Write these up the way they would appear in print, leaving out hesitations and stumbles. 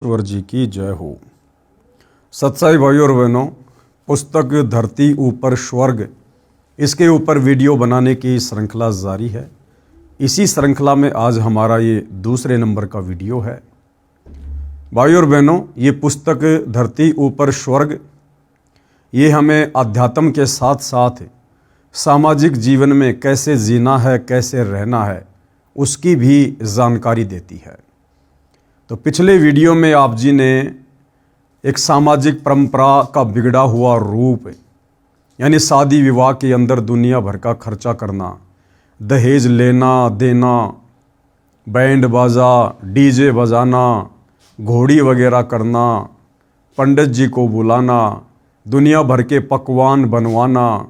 ईश्वर जी की जय हो। सत्साई भाइयों और बहनों, पुस्तक धरती ऊपर स्वर्ग, इसके ऊपर वीडियो बनाने की श्रृंखला जारी है। इसी श्रृंखला में आज हमारा ये दूसरे नंबर का वीडियो है। भाइयों और बहनों, ये पुस्तक धरती ऊपर स्वर्ग ये हमें अध्यात्म के साथ साथ सामाजिक जीवन में कैसे जीना है, कैसे रहना है, उसकी भी जानकारी देती है। तो पिछले वीडियो में आप जी ने एक सामाजिक परंपरा का बिगड़ा हुआ रूप यानी शादी विवाह के अंदर दुनिया भर का खर्चा करना, दहेज लेना देना, बैंड बाजा डीजे बजाना, घोड़ी वगैरह करना, पंडित जी को बुलाना, दुनिया भर के पकवान बनवाना,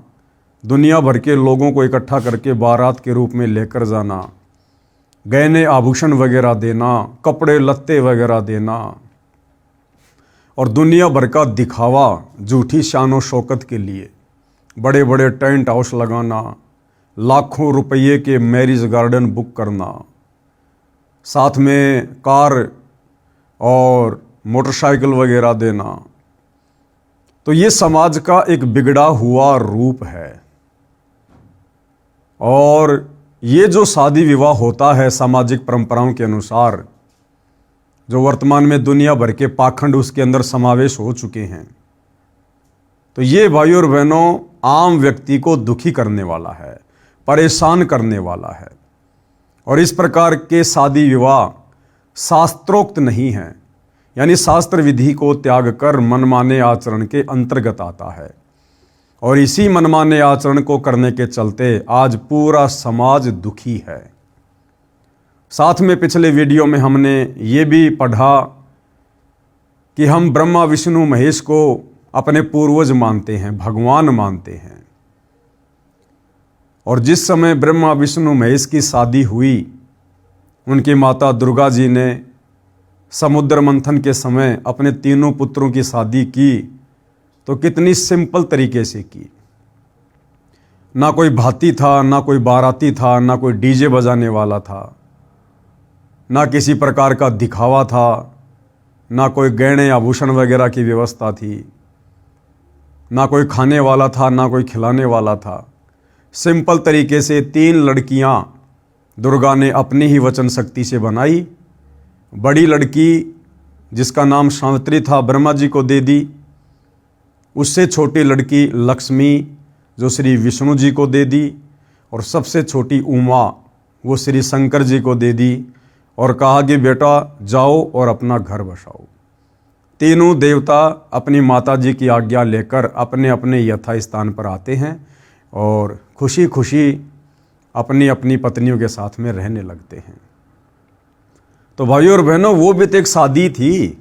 दुनिया भर के लोगों को इकट्ठा करके बारात के रूप में लेकर जाना, गहने आभूषण वगैरह देना, कपड़े लत्ते वगैरह देना और दुनिया भर का दिखावा झूठी शान और शौकत के लिए बड़े बड़े टेंट हाउस लगाना, लाखों रुपये के मैरिज गार्डन बुक करना, साथ में कार और मोटरसाइकिल वगैरह देना। तो ये समाज का एक बिगड़ा हुआ रूप है। और ये जो शादी विवाह होता है सामाजिक परंपराओं के अनुसार, जो वर्तमान में दुनिया भर के पाखंड उसके अंदर समावेश हो चुके हैं, तो ये भाइयों और बहनों आम व्यक्ति को दुखी करने वाला है, परेशान करने वाला है। और इस प्रकार के शादी विवाह शास्त्रोक्त नहीं है, यानी शास्त्र विधि को त्याग कर मनमाने आचरण के अंतर्गत आता है। और इसी मनमाने आचरण को करने के चलते आज पूरा समाज दुखी है। साथ में पिछले वीडियो में हमने ये भी पढ़ा कि हम ब्रह्मा विष्णु महेश को अपने पूर्वज मानते हैं, भगवान मानते हैं। और जिस समय ब्रह्मा विष्णु महेश की शादी हुई, उनकी माता दुर्गा जी ने समुद्र मंथन के समय अपने तीनों पुत्रों की शादी की तो कितनी सिंपल तरीके से की। ना कोई भाती था, ना कोई बाराती था, ना कोई डीजे बजाने वाला था, ना किसी प्रकार का दिखावा था, ना कोई गहने आभूषण वगैरह की व्यवस्था थी, ना कोई खाने वाला था, ना कोई खिलाने वाला था। सिंपल तरीके से 3 लड़कियां दुर्गा ने अपनी ही वचन शक्ति से बनाई। बड़ी लड़की जिसका नाम सावित्री था ब्रह्मा जी को दे दी। उससे छोटी लड़की लक्ष्मी जो श्री विष्णु जी को दे दी। और सबसे छोटी उमा वो श्री शंकर जी को दे दी और कहा कि बेटा जाओ और अपना घर बसाओ। तीनों देवता अपनी माता जी की आज्ञा लेकर अपने अपने यथा स्थान पर आते हैं और खुशी खुशी अपनी अपनी पत्नियों के साथ में रहने लगते हैं। तो भाइयों और बहनों, वो भी तो एक शादी थी,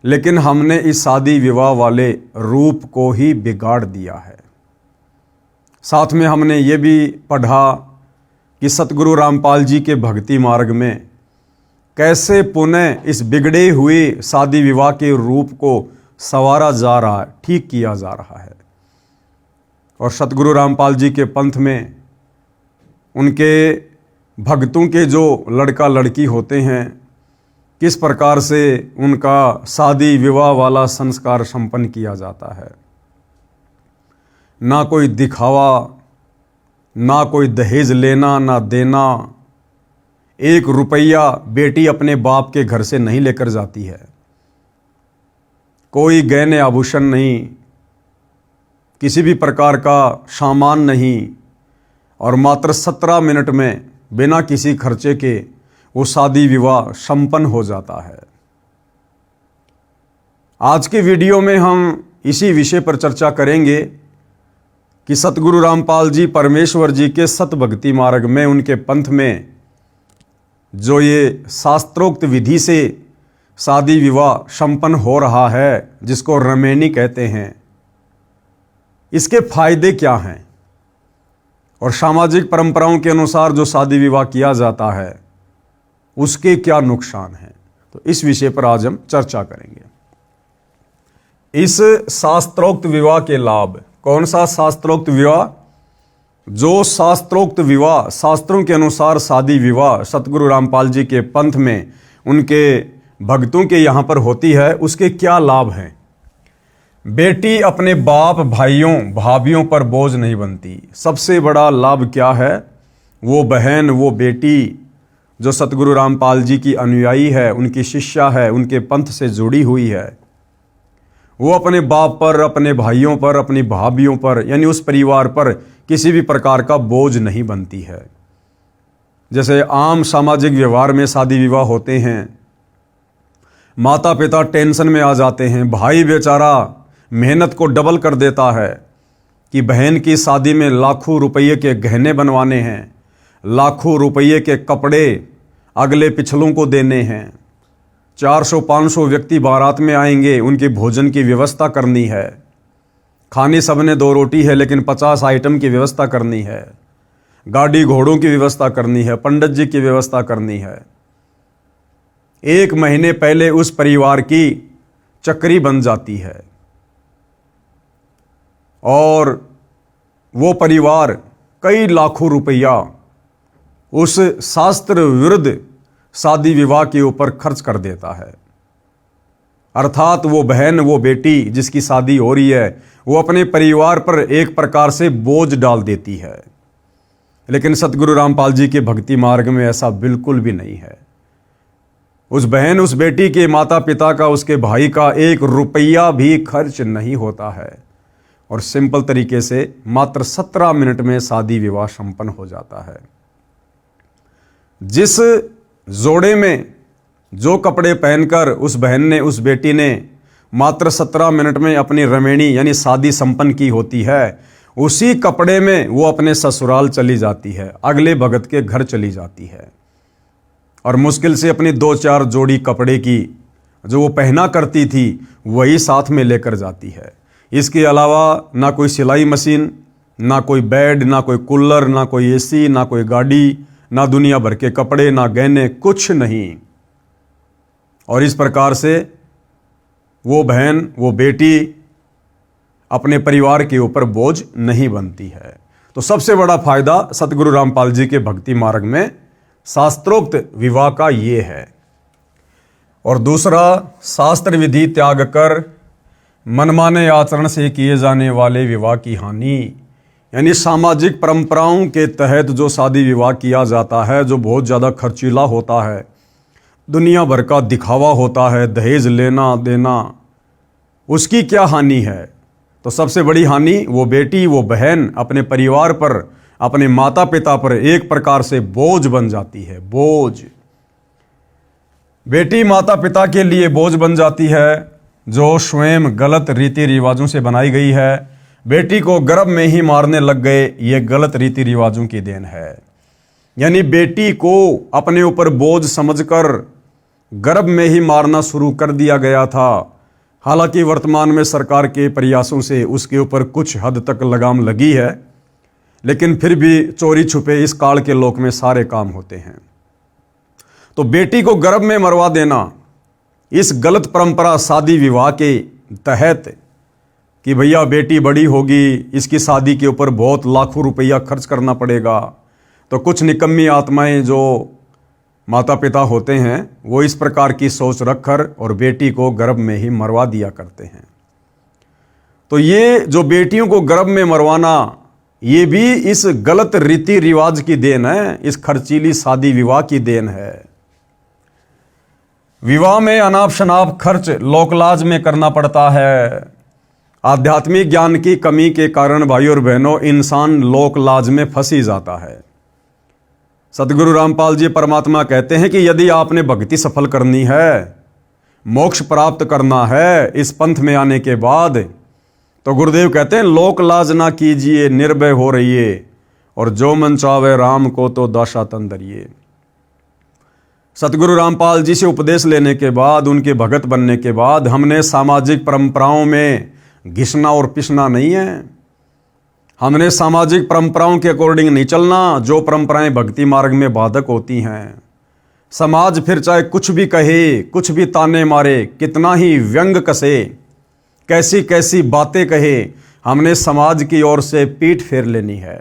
लेकिन हमने इस शादी विवाह वाले रूप को ही बिगाड़ दिया है। साथ में हमने ये भी पढ़ा कि सतगुरु रामपाल जी के भक्ति मार्ग में कैसे पुनः इस बिगड़े हुए शादी विवाह के रूप को संवारा जा रहा है, ठीक किया जा रहा है। और सतगुरु रामपाल जी के पंथ में उनके भक्तों के जो लड़का लड़की होते हैं, किस प्रकार से उनका शादी विवाह वाला संस्कार संपन्न किया जाता है। ना कोई दिखावा, ना कोई दहेज लेना ना देना। 1 रुपया बेटी अपने बाप के घर से नहीं लेकर जाती है। कोई गहने आभूषण नहीं, किसी भी प्रकार का सामान नहीं। और मात्र 17 मिनट में बिना किसी खर्चे के वो शादी विवाह संपन्न हो जाता है। आज के वीडियो में हम इसी विषय पर चर्चा करेंगे कि सतगुरु रामपाल जी परमेश्वर जी के सत भक्ति मार्ग में, उनके पंथ में जो ये शास्त्रोक्त विधि से शादी विवाह संपन्न हो रहा है, जिसको रमेनी कहते हैं, इसके फायदे क्या हैं और सामाजिक परंपराओं के अनुसार जो शादी विवाह किया जाता है उसके क्या नुकसान हैं। तो इस विषय पर आज हम चर्चा करेंगे। इस शास्त्रोक्त विवाह के लाभ। कौन सा शास्त्रोक्त विवाह? जो शास्त्रोक्त विवाह, शास्त्रों के अनुसार शादी विवाह सतगुरु रामपाल जी के पंथ में उनके भक्तों के यहाँ पर होती है उसके क्या लाभ हैं। बेटी अपने बाप भाइयों भाभियों पर बोझ नहीं बनती। सबसे बड़ा लाभ क्या है? वो बहन, वो बेटी जो सतगुरु रामपाल जी की अनुयायी है, उनकी शिष्या है, उनके पंथ से जुड़ी हुई है, वो अपने बाप पर, अपने भाइयों पर, अपनी भाभियों पर, यानी उस परिवार पर किसी भी प्रकार का बोझ नहीं बनती है। जैसे आम सामाजिक व्यवहार में शादी विवाह होते हैं, माता पिता टेंशन में आ जाते हैं, भाई बेचारा मेहनत को डबल कर देता है कि बहन की शादी में लाखों रुपये के गहने बनवाने हैं, लाखों रुपये के कपड़े अगले पिछलों को देने हैं, 400-500 व्यक्ति बारात में आएंगे, उनके भोजन की व्यवस्था करनी है, खानी सबने 2 रोटी है लेकिन 50 आइटम की व्यवस्था करनी है, गाड़ी घोड़ों की व्यवस्था करनी है, पंडित जी की व्यवस्था करनी है। 1 महीने पहले उस परिवार की चक्री बन जाती है और वो परिवार कई लाखों रुपया उस शास्त्र विरुद्ध शादी विवाह के ऊपर खर्च कर देता है। अर्थात वो बहन, वो बेटी जिसकी शादी हो रही है, वो अपने परिवार पर एक प्रकार से बोझ डाल देती है। लेकिन सतगुरु रामपाल जी के भक्ति मार्ग में ऐसा बिल्कुल भी नहीं है। उस बहन, उस बेटी के माता पिता का, उसके भाई का 1 रुपया भी खर्च नहीं होता है और सिंपल तरीके से मात्र 17 मिनट में शादी विवाह संपन्न हो जाता है। जिस जोड़े में जो कपड़े पहनकर उस बहन ने, उस बेटी ने मात्र 17 मिनट में अपनी रमेणी यानी शादी संपन्न की होती है, उसी कपड़े में वो अपने ससुराल चली जाती है, अगले भगत के घर चली जाती है और मुश्किल से अपनी 2-4 जोड़ी कपड़े की जो वो पहना करती थी वही साथ में लेकर जाती है। इसके अलावा ना कोई सिलाई मशीन, ना कोई बेड, ना कोई कूलर, ना कोई एसी, ना कोई गाड़ी, ना दुनिया भर के कपड़े, ना गहने, कुछ नहीं। और इस प्रकार से वो बहन, वो बेटी अपने परिवार के ऊपर बोझ नहीं बनती है। तो सबसे बड़ा फायदा सतगुरु रामपाल जी के भक्ति मार्ग में शास्त्रोक्त विवाह का ये है। और दूसरा, शास्त्र विधि त्याग कर मनमाने आचरण से किए जाने वाले विवाह की हानि, यानी सामाजिक परंपराओं के तहत जो शादी विवाह किया जाता है, जो बहुत ज़्यादा खर्चीला होता है, दुनिया भर का दिखावा होता है, दहेज लेना देना, उसकी क्या हानि है? तो सबसे बड़ी हानि वो बेटी, वो बहन अपने परिवार पर, अपने माता पिता पर एक प्रकार से बोझ बन जाती है। बोझ, बेटी माता पिता के लिए बोझ बन जाती है जो स्वयं गलत रीति रिवाजों से बनाई गई है। बेटी को गर्भ में ही मारने लग गए, ये गलत रीति रिवाजों की देन है। यानी बेटी को अपने ऊपर बोझ समझकर गर्भ में ही मारना शुरू कर दिया गया था। हालांकि वर्तमान में सरकार के प्रयासों से उसके ऊपर कुछ हद तक लगाम लगी है, लेकिन फिर भी चोरी छुपे इस काल के लोक में सारे काम होते हैं। तो बेटी को गर्भ में मरवा देना, इस गलत परंपरा शादी विवाह के तहत कि भैया बेटी बड़ी होगी, इसकी शादी के ऊपर बहुत लाखों रुपया खर्च करना पड़ेगा, तो कुछ निकम्मी आत्माएं जो माता पिता होते हैं वो इस प्रकार की सोच रखकर और बेटी को गर्भ में ही मरवा दिया करते हैं। तो ये जो बेटियों को गर्भ में मरवाना, ये भी इस गलत रीति रिवाज की देन है, इस खर्चीली शादी विवाह की देन है। विवाह में अनाप शनाप खर्च लोकलाज में करना पड़ता है। आध्यात्मिक ज्ञान की कमी के कारण भाई और बहनों इंसान लोकलाज में फंस ही जाता है। सतगुरु रामपाल जी परमात्मा कहते हैं कि यदि आपने भक्ति सफल करनी है, मोक्ष प्राप्त करना है इस पंथ में आने के बाद, तो गुरुदेव कहते हैं लोक लाज ना कीजिए, निर्भय हो रहिए, और जो मन चावे राम को तो दाशा तन धरिए। सतगुरु रामपाल जी से उपदेश लेने के बाद, उनके भगत बनने के बाद, हमने सामाजिक परंपराओं में घिसना और पिसना नहीं है। हमने सामाजिक परंपराओं के अकॉर्डिंग नहीं चलना, जो परंपराएं भक्ति मार्ग में बाधक होती हैं। समाज फिर चाहे कुछ भी कहे, कुछ भी ताने मारे, कितना ही व्यंग कसे, कैसी कैसी बातें कहे, हमने समाज की ओर से पीठ फेर लेनी है।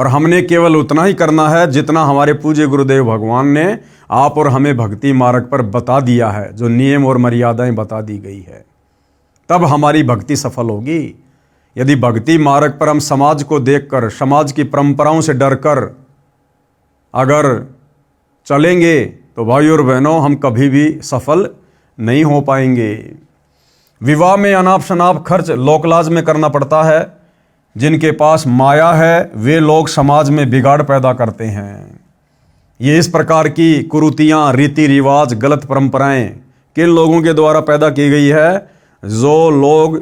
और हमने केवल उतना ही करना है जितना हमारे पूज्य गुरुदेव भगवान ने आप और हमें भक्ति मार्ग पर बता दिया है, जो नियम और मर्यादाएं बता दी गई है। तब हमारी भक्ति सफल होगी। यदि भक्ति मार्ग पर हम समाज को देखकर, समाज की परंपराओं से डरकर अगर चलेंगे तो भाई और बहनों, हम कभी भी सफल नहीं हो पाएंगे। विवाह में अनाप शनाप खर्च लोकलाज में करना पड़ता है। जिनके पास माया है वे लोग समाज में बिगाड़ पैदा करते हैं। ये इस प्रकार की कुरीतियाँ, रीति रिवाज, गलत परंपराएं किन लोगों के द्वारा पैदा की गई है? जो लोग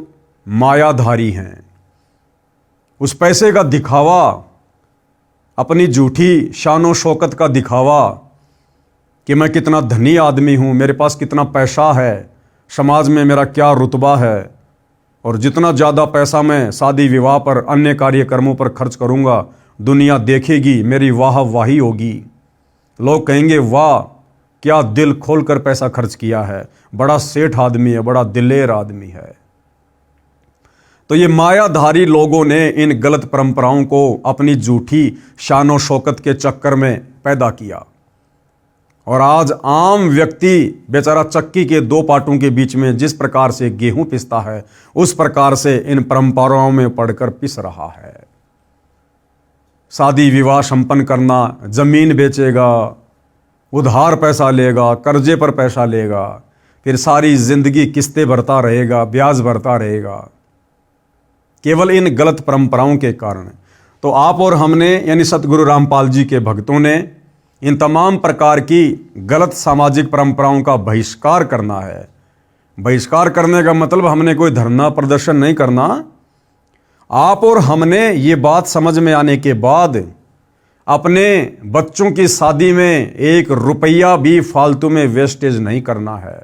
मायाधारी हैं। उस पैसे का दिखावा, अपनी झूठी शानो शौकत का दिखावा कि मैं कितना धनी आदमी हूँ, मेरे पास कितना पैसा है, समाज में मेरा क्या रुतबा है, और जितना ज़्यादा पैसा मैं शादी विवाह पर, अन्य कार्यक्रमों पर खर्च करूँगा, दुनिया देखेगी, मेरी वाह वाही होगी। लोग कहेंगे वाह क्या दिल खोल कर पैसा खर्च किया है, बड़ा सेठ आदमी है, बड़ा दिलेर आदमी है। तो ये मायाधारी लोगों ने इन गलत परंपराओं को अपनी झूठी शानो शौकत के चक्कर में पैदा किया। और आज आम व्यक्ति बेचारा चक्की के दो पाटों के बीच में जिस प्रकार से गेहूं पिसता है, उस प्रकार से इन परंपराओं में पड़कर पिस रहा है। शादी विवाह संपन्न करना, जमीन बेचेगा, उधार पैसा लेगा, कर्जे पर पैसा लेगा, फिर सारी जिंदगी किस्तें भरता रहेगा, ब्याज भरता रहेगा, केवल इन गलत परंपराओं के कारण। तो आप और हमने यानी सतगुरु रामपाल जी के भक्तों ने इन तमाम प्रकार की गलत सामाजिक परंपराओं का बहिष्कार करना है। बहिष्कार करने का मतलब हमने कोई धरना प्रदर्शन नहीं करना। आप और हमने ये बात समझ में आने के बाद अपने बच्चों की शादी में 1 रुपया भी फालतू में वेस्टेज नहीं करना है।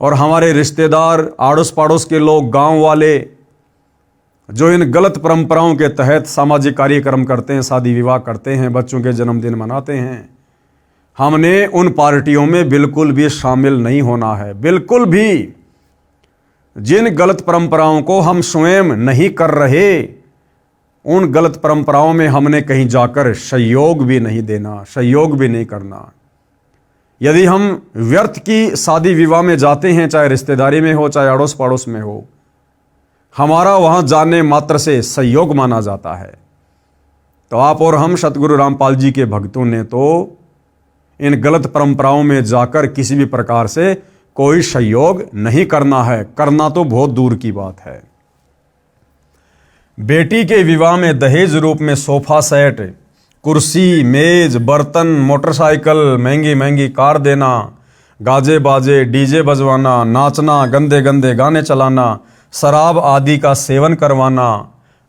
और हमारे रिश्तेदार, आड़ोस पड़ोस के लोग, गांव वाले जो इन गलत परंपराओं के तहत सामाजिक कार्यक्रम करते हैं, शादी विवाह करते हैं, बच्चों के जन्मदिन मनाते हैं, हमने उन पार्टियों में बिल्कुल भी शामिल नहीं होना है। बिल्कुल भी। जिन गलत परंपराओं को हम स्वयं नहीं कर रहे, उन गलत परंपराओं में हमने कहीं जाकर सहयोग भी नहीं देना, सहयोग भी नहीं करना। यदि हम व्यर्थ की शादी विवाह में जाते हैं, चाहे रिश्तेदारी में हो, चाहे अड़ोस पड़ोस में हो, हमारा वहां जाने मात्र से सहयोग माना जाता है। तो आप और हम सतगुरु रामपाल जी के भक्तों ने तो इन गलत परंपराओं में जाकर किसी भी प्रकार से कोई सहयोग नहीं करना है। करना तो बहुत दूर की बात है। बेटी के विवाह में दहेज रूप में सोफा सेट, कुर्सी, मेज, बर्तन, मोटरसाइकिल, महंगी महंगी कार देना, गाजे बाजे, डीजे बजवाना, नाचना, गंदे गंदे गाने चलाना, शराब आदि का सेवन करवाना,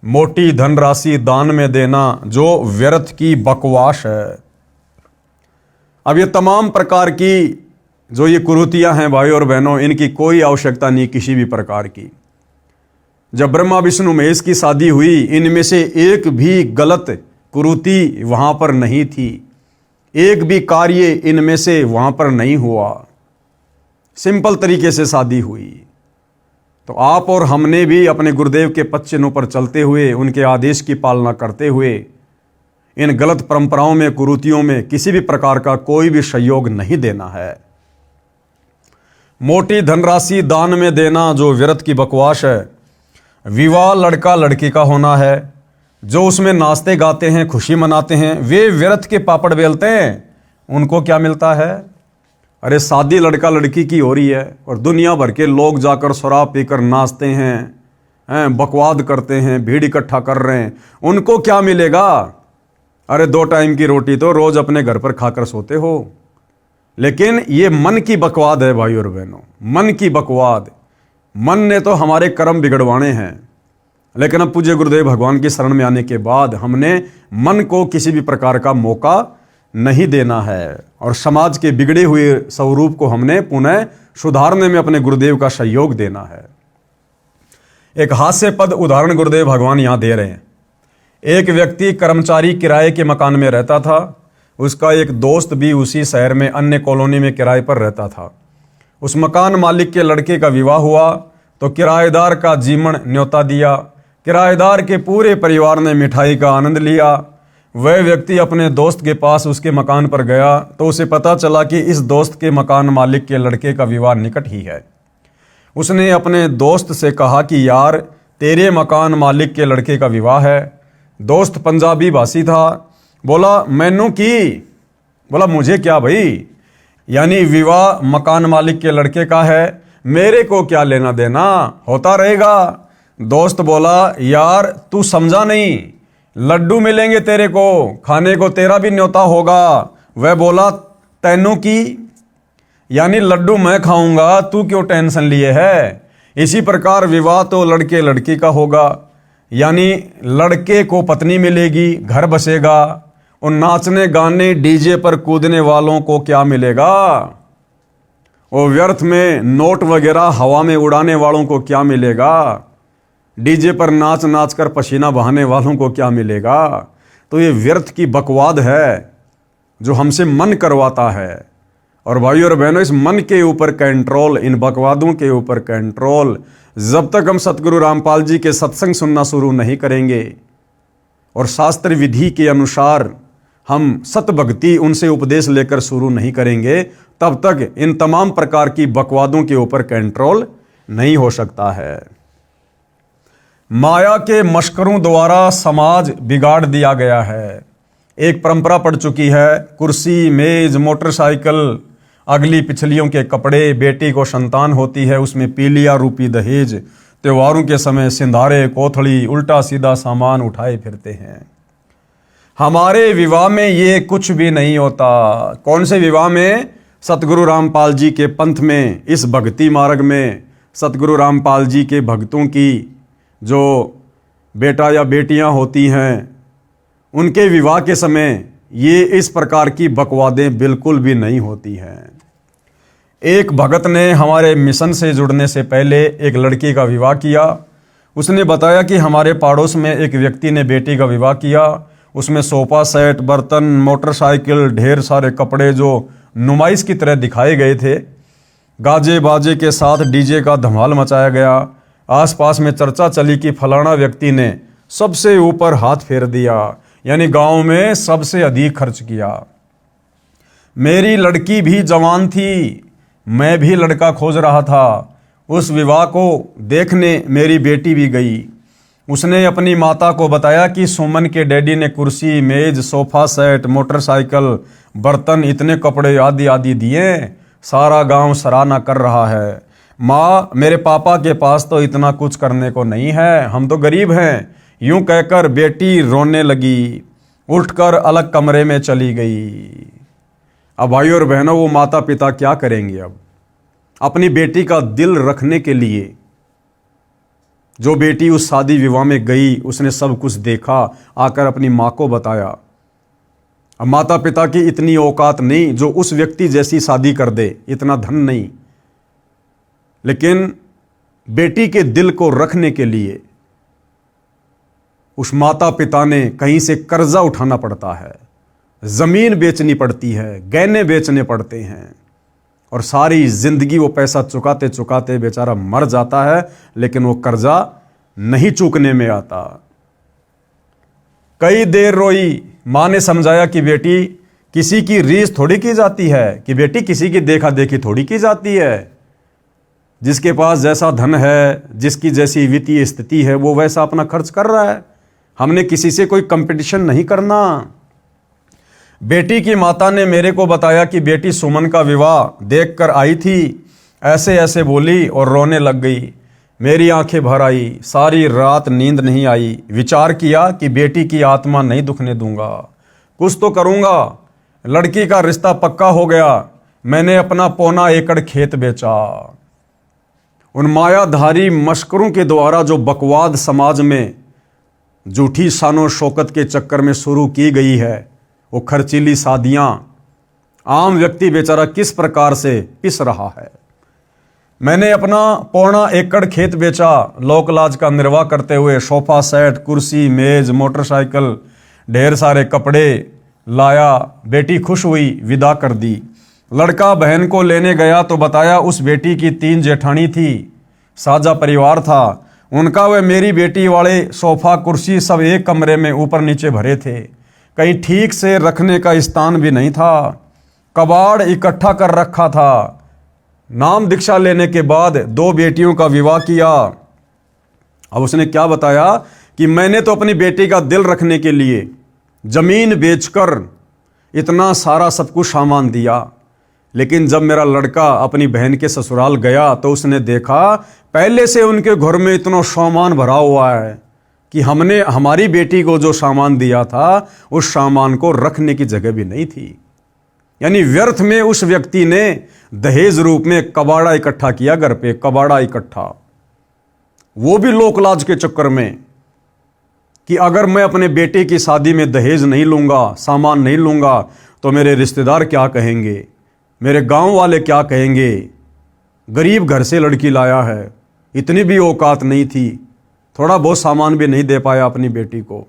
मोटी धनराशि दान में देना, जो व्यर्थ की बकवास है। अब ये तमाम प्रकार की जो ये कुरीतियां हैं भाई और बहनों, इनकी कोई आवश्यकता नहीं किसी भी प्रकार की। जब ब्रह्मा विष्णु महेश की शादी हुई, इनमें से एक भी गलत कुरीति वहां पर नहीं थी, एक भी कार्य इनमें से वहां पर नहीं हुआ। सिंपल तरीके से शादी हुई। तो आप और हमने भी अपने गुरुदेव के पद चिन्हों पर चलते हुए, उनके आदेश की पालना करते हुए, इन गलत परंपराओं में, कुरीतियों में किसी भी प्रकार का कोई भी सहयोग नहीं देना है। मोटी धनराशि दान में देना जो व्यर्थ की बकवास है। विवाह लड़का लड़की का होना है, जो उसमें नाचते गाते हैं, खुशी मनाते हैं, वे व्यर्थ के पापड़ बेलते हैं। उनको क्या मिलता है? अरे शादी लड़का लड़की की हो रही है और दुनिया भर के लोग जाकर शराब पीकर नाचते हैं, बकवाद करते हैं, भीड़ इकट्ठा कर रहे हैं। उनको क्या मिलेगा? अरे 2 टाइम की रोटी तो रोज अपने घर पर खाकर सोते हो। लेकिन ये मन की बकवाद है भाई और बहनों, मन की बकवाद। मन ने तो हमारे कर्म बिगड़वाने हैं, लेकिन अब पूज्य गुरुदेव भगवान की शरण में आने के बाद हमने मन को किसी भी प्रकार का मौका नहीं देना है और समाज के बिगड़े हुए स्वरूप को हमने पुनः सुधारने में अपने गुरुदेव का सहयोग देना है। एक हास्यपद उदाहरण गुरुदेव भगवान यहां दे रहे हैं। एक व्यक्ति कर्मचारी किराए के मकान में रहता था। उसका एक दोस्त भी उसी शहर में अन्य कॉलोनी में किराए पर रहता था। उस मकान मालिक के लड़के का विवाह हुआ तो किराएदार का जीवन न्योता दिया। किराएदार के पूरे परिवार ने मिठाई का आनंद लिया। वह व्यक्ति अपने दोस्त के पास उसके मकान पर गया तो उसे पता चला कि इस दोस्त के मकान मालिक के लड़के का विवाह निकट ही है। उसने अपने दोस्त से कहा कि यार, तेरे मकान मालिक के लड़के का विवाह है। दोस्त पंजाबी भाषी था, बोला मैनू की? बोला मुझे क्या भाई, यानी विवाह मकान मालिक के लड़के का है, मेरे को क्या लेना देना, होता रहेगा। दोस्त बोला यार तू समझा नहीं, लड्डू मिलेंगे तेरे को, खाने को तेरा भी न्योता होगा। वह बोला तैनू की, यानी लड्डू मैं खाऊंगा, तू क्यों टेंशन लिए है। इसी प्रकार विवाह तो लड़के लड़की का होगा, यानी लड़के को पत्नी मिलेगी, घर बसेगा, और नाचने गाने डीजे पर कूदने वालों को क्या मिलेगा, और व्यर्थ में नोट वगैरह हवा में उड़ाने वालों को क्या मिलेगा, डीजे पर नाच नाच कर पसीना बहाने वालों को क्या मिलेगा। तो ये व्यर्थ की बकवाद है जो हमसे मन करवाता है। और भाइयों और बहनों, इस मन के ऊपर कंट्रोल, इन बकवादों के ऊपर कंट्रोल, जब तक हम सतगुरु रामपाल जी के सत्संग सुनना शुरू नहीं करेंगे और शास्त्र विधि के अनुसार हम सत भक्ति उनसे उपदेश लेकर शुरू नहीं करेंगे, तब तक इन तमाम प्रकार की बकवादों के ऊपर कंट्रोल नहीं हो सकता है। माया के मशकरों द्वारा समाज बिगाड़ दिया गया है। एक परंपरा पड़ चुकी है, कुर्सी, मेज, मोटरसाइकिल, अगली पिछलियों के कपड़े, बेटी को संतान होती है उसमें पीलिया रूपी दहेज, त्योहारों के समय सिंधारे, कोथड़ी, उल्टा सीधा सामान उठाए फिरते हैं। हमारे विवाह में ये कुछ भी नहीं होता। कौन से विवाह में? सतगुरु रामपाल जी के पंथ में, इस भक्ति मार्ग में सतगुरु रामपाल जी के भक्तों की जो बेटा या बेटियां होती हैं, उनके विवाह के समय ये इस प्रकार की बकवादें बिल्कुल भी नहीं होती हैं। एक भगत ने हमारे मिशन से जुड़ने से पहले एक लड़की का विवाह किया। उसने बताया कि हमारे पड़ोस में एक व्यक्ति ने बेटी का विवाह किया, उसमें सोफा सेट, बर्तन, मोटरसाइकिल, ढेर सारे कपड़े जो नुमाइश की तरह दिखाए गए थे, गाजे बाजे के साथ डीजे का धमाल मचाया गया। आसपास में चर्चा चली कि फलाना व्यक्ति ने सबसे ऊपर हाथ फेर दिया, यानी गांव में सबसे अधिक खर्च किया। मेरी लड़की भी जवान थी, मैं भी लड़का खोज रहा था। उस विवाह को देखने मेरी बेटी भी गई। उसने अपनी माता को बताया कि सुमन के डैडी ने कुर्सी, मेज, सोफा सेट, मोटरसाइकिल, बर्तन, इतने कपड़े आदि आदि दिए, सारा गांव सराहना कर रहा है। माँ, मेरे पापा के पास तो इतना कुछ करने को नहीं है, हम तो गरीब हैं। यूं कहकर बेटी रोने लगी, उठकर अलग कमरे में चली गई। अब भाइयों और बहनों, वो माता पिता क्या करेंगे? अब अपनी बेटी का दिल रखने के लिए जो बेटी उस शादी विवाह में गई, उसने सब कुछ देखा, आकर अपनी माँ को बताया। अब माता पिता की इतनी औकात नहीं जो उस व्यक्ति जैसी शादी कर दे, इतना धन नहीं, लेकिन बेटी के दिल को रखने के लिए उस माता पिता ने कहीं से कर्जा उठाना पड़ता है, जमीन बेचनी पड़ती है, गहने बेचने पड़ते हैं, और सारी जिंदगी वो पैसा चुकाते चुकाते बेचारा मर जाता है, लेकिन वो कर्जा नहीं चूकने में आता। कई देर रोई, मां ने समझाया कि बेटी, किसी की रीस थोड़ी की जाती है, कि बेटी किसी की देखा देखी थोड़ी की जाती है। जिसके पास जैसा धन है, जिसकी जैसी वित्तीय स्थिति है, वो वैसा अपना खर्च कर रहा है। हमने किसी से कोई कंपटीशन नहीं करना। बेटी की माता ने मेरे को बताया कि बेटी सुमन का विवाह देखकर आई थी, ऐसे ऐसे बोली और रोने लग गई। मेरी आंखें भर आई, सारी रात नींद नहीं आई। विचार किया कि बेटी की आत्मा नहीं दुखने दूंगा, कुछ तो करूंगा। लड़की का रिश्ता पक्का हो गया। मैंने अपना 1.25 एकड़ खेत बेचा। उन मायाधारी मशकरों के द्वारा जो बकवाद समाज में झूठी शानो शौकत के चक्कर में शुरू की गई है, वो खर्चीली शादियां, आम व्यक्ति बेचारा किस प्रकार से पिस रहा है। मैंने अपना 1.25 एकड़ खेत बेचा, लोक लाज का निर्वाह करते हुए सोफा सेट, कुर्सी, मेज, मोटरसाइकिल, ढेर सारे कपड़े लाया। बेटी खुश हुई, विदा कर दी। लड़का बहन को लेने गया तो बताया उस बेटी की 3 जेठानी थी, साझा परिवार था उनका। वे मेरी बेटी वाले सोफा कुर्सी सब एक कमरे में ऊपर नीचे भरे थे। कहीं ठीक से रखने का स्थान भी नहीं था। कबाड़ इकट्ठा कर रखा था। नाम दीक्षा लेने के बाद 2 बेटियों का विवाह किया। अब उसने क्या बताया कि मैंने तो अपनी बेटी का दिल रखने के लिए जमीन बेचकर इतना सारा सब कुछ सामान दिया, लेकिन जब मेरा लड़का अपनी बहन के ससुराल गया तो उसने देखा पहले से उनके घर में इतना सामान भरा हुआ है कि हमने हमारी बेटी को जो सामान दिया था उस सामान को रखने की जगह भी नहीं थी। यानी व्यर्थ में उस व्यक्ति ने दहेज रूप में कबाड़ा इकट्ठा किया, घर पे कबाड़ा इकट्ठा, वो भी लोकलाज के चक्कर में कि अगर मैं अपने बेटे की शादी में दहेज नहीं लूंगा, सामान नहीं लूंगा तो मेरे रिश्तेदार क्या कहेंगे, मेरे गांव वाले क्या कहेंगे, गरीब घर से लड़की लाया है, इतनी भी औकात नहीं थी, थोड़ा बहुत सामान भी नहीं दे पाया अपनी बेटी को।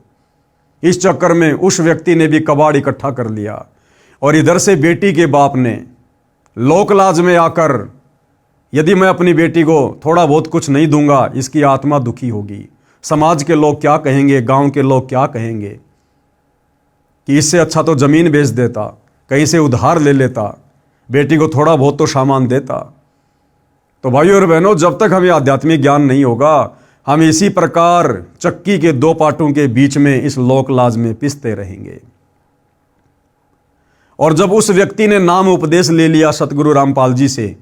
इस चक्कर में उस व्यक्ति ने भी कबाड़ इकट्ठा कर लिया और इधर से बेटी के बाप ने लोकलाज में आकर यदि मैं अपनी बेटी को थोड़ा बहुत कुछ नहीं दूंगा इसकी आत्मा दुखी होगी, समाज के लोग क्या कहेंगे, गांव के लोग क्या कहेंगे, कि इससे अच्छा तो ज़मीन बेच देता, कहीं से उधार ले लेता, बेटी को थोड़ा बहुत तो सामान देता। तो भाइयों और बहनों, जब तक हमें आध्यात्मिक ज्ञान नहीं होगा हम इसी प्रकार चक्की के 2 पाटों के बीच में इस लोकलाज में पिसते रहेंगे। और जब उस व्यक्ति ने नाम उपदेश ले लिया सतगुरु रामपाल जी से,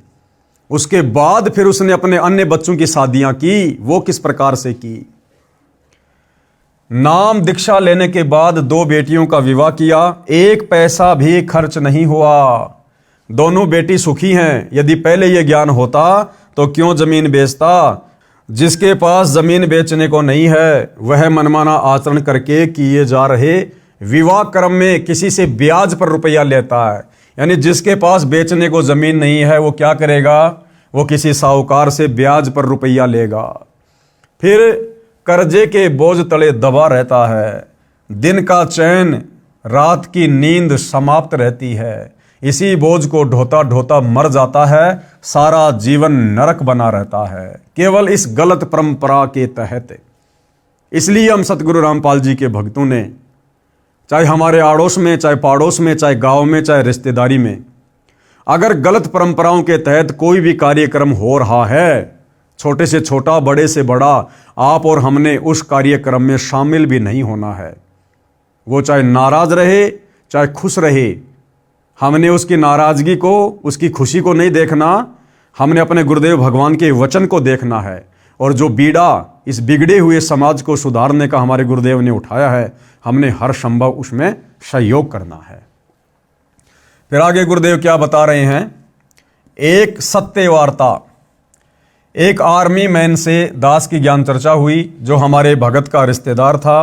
उसके बाद फिर उसने अपने अन्य बच्चों की शादियां की। वो किस प्रकार से की? नाम दीक्षा लेने के बाद 2 बेटियों का विवाह किया, 1 पैसा भी खर्च नहीं हुआ, दोनों बेटी सुखी हैं। यदि पहले यह ज्ञान होता तो क्यों जमीन बेचता? जिसके पास जमीन बेचने को नहीं है वह मनमाना आचरण करके किए जा रहे विवाह क्रम में किसी से ब्याज पर रुपया लेता है। यानी जिसके पास बेचने को जमीन नहीं है वो क्या करेगा? वो किसी साहूकार से ब्याज पर रुपया लेगा, फिर कर्जे के बोझ तले दबा रहता है, दिन का चैन रात की नींद समाप्त रहती है, इसी बोझ को ढोता ढोता मर जाता है, सारा जीवन नरक बना रहता है केवल इस गलत परंपरा के तहत। इसलिए हम सतगुरु रामपाल जी के भक्तों ने, चाहे हमारे आड़ोस में, चाहे पाड़ोस में, चाहे गांव में, चाहे रिश्तेदारी में, अगर गलत परंपराओं के तहत कोई भी कार्यक्रम हो रहा है, छोटे से छोटा, बड़े से बड़ा, आप और हमने उस कार्यक्रम में शामिल भी नहीं होना है। वो चाहे नाराज रहे चाहे खुश रहे, हमने उसकी नाराजगी को, उसकी खुशी को नहीं देखना, हमने अपने गुरुदेव भगवान के वचन को देखना है। और जो बीड़ा इस बिगड़े हुए समाज को सुधारने का हमारे गुरुदेव ने उठाया है, हमने हर संभव उसमें सहयोग करना है। फिर आगे गुरुदेव क्या बता रहे हैं? एक सत्य वार्ता। एक आर्मी मैन से दास की ज्ञान चर्चा हुई जो हमारे भगत का रिश्तेदार था।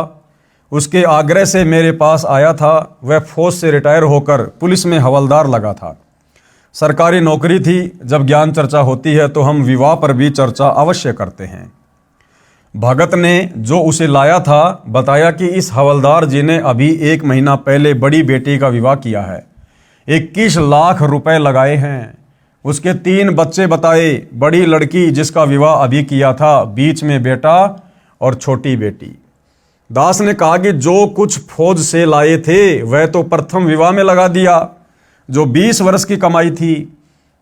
उसके आग्रह से मेरे पास आया था। वह फौज से रिटायर होकर पुलिस में हवलदार लगा था, सरकारी नौकरी थी। जब ज्ञान चर्चा होती है तो हम विवाह पर भी चर्चा अवश्य करते हैं। भगत ने जो उसे लाया था बताया कि इस हवलदार जी ने अभी 1 महीना पहले बड़ी बेटी का विवाह किया है, 21 लाख रुपए लगाए हैं। उसके 3 बच्चे बताए, बड़ी लड़की जिसका विवाह अभी किया था, बीच में बेटा और छोटी बेटी। दास ने कहा कि जो कुछ फौज से लाए थे वह तो प्रथम विवाह में लगा दिया, जो 20 वर्ष की कमाई थी,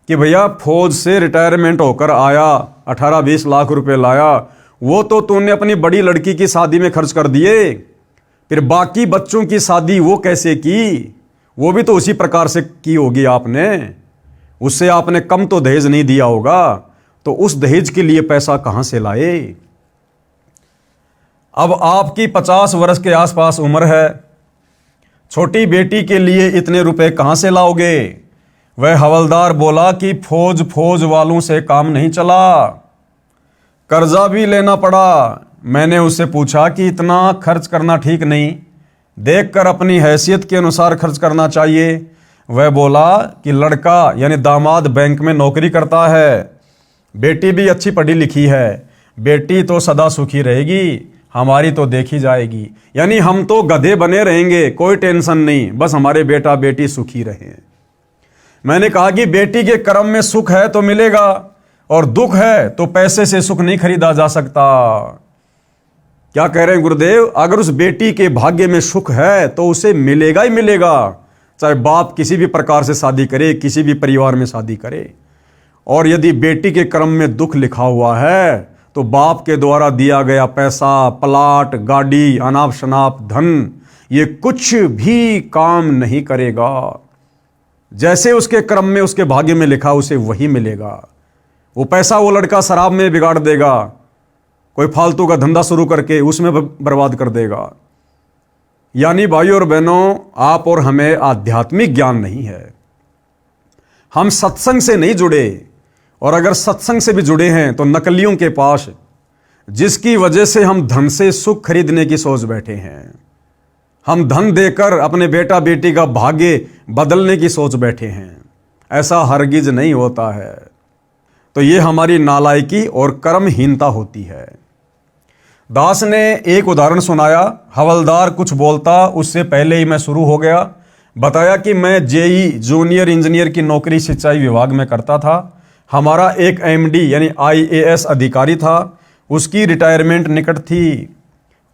कि भैया फौज से रिटायरमेंट होकर आया, 18-20 लाख रुपए लाया, वो तो तूने अपनी बड़ी लड़की की शादी में खर्च कर दिए। फिर बाकी बच्चों की शादी वो कैसे की? वो भी तो उसी प्रकार से की होगी आपने, उससे आपने कम तो दहेज नहीं दिया होगा, तो उस दहेज के लिए पैसा कहां से लाए? अब आपकी 50 वर्ष के आसपास उम्र है, छोटी बेटी के लिए इतने रुपए कहां से लाओगे? वह हवलदार बोला कि फौज वालों से काम नहीं चला, कर्जा भी लेना पड़ा। मैंने उससे पूछा कि इतना खर्च करना ठीक नहीं, देखकर अपनी हैसियत के अनुसार खर्च करना चाहिए। वह बोला कि लड़का यानी दामाद बैंक में नौकरी करता है, बेटी भी अच्छी पढ़ी लिखी है, बेटी तो सदा सुखी रहेगी, हमारी तो देखी जाएगी। यानी हम तो गधे बने रहेंगे, कोई टेंशन नहीं, बस हमारे बेटा बेटी सुखी रहें। मैंने कहा कि बेटी के कर्म में सुख है तो मिलेगा, और दुख है तो पैसे से सुख नहीं खरीदा जा सकता। क्या कह रहे हैं गुरुदेव? अगर उस बेटी के भाग्य में सुख है तो उसे मिलेगा ही मिलेगा, चाहे बाप किसी भी प्रकार से शादी करे, किसी भी परिवार में शादी करे। और यदि बेटी के कर्म में दुख लिखा हुआ है तो बाप के द्वारा दिया गया पैसा, प्लाट, गाड़ी, अनाप शनाप धन, ये कुछ भी काम नहीं करेगा। जैसे उसके कर्म में, उसके भाग्य में लिखा, उसे वही मिलेगा। वो पैसा वो लड़का शराब में बिगाड़ देगा, कोई फालतू का धंधा शुरू करके उसमें बर्बाद कर देगा। यानी भाइयों और बहनों, आप और हमें आध्यात्मिक ज्ञान नहीं है, हम सत्संग से नहीं जुड़े, और अगर सत्संग से भी जुड़े हैं तो नकलियों के पास, जिसकी वजह से हम धन से सुख खरीदने की सोच बैठे हैं। हम धन देकर अपने बेटा बेटी का भाग्य बदलने की सोच बैठे हैं। ऐसा हरगिज नहीं होता है। तो ये हमारी नालायकी और कर्महीनता होती है। दास ने एक उदाहरण सुनाया। हवलदार कुछ बोलता उससे पहले ही मैं शुरू हो गया। बताया कि मैं जेई जूनियर इंजीनियर की नौकरी सिंचाई विभाग में करता था। हमारा एक एमडी यानी आईएएस अधिकारी था, उसकी रिटायरमेंट निकट थी।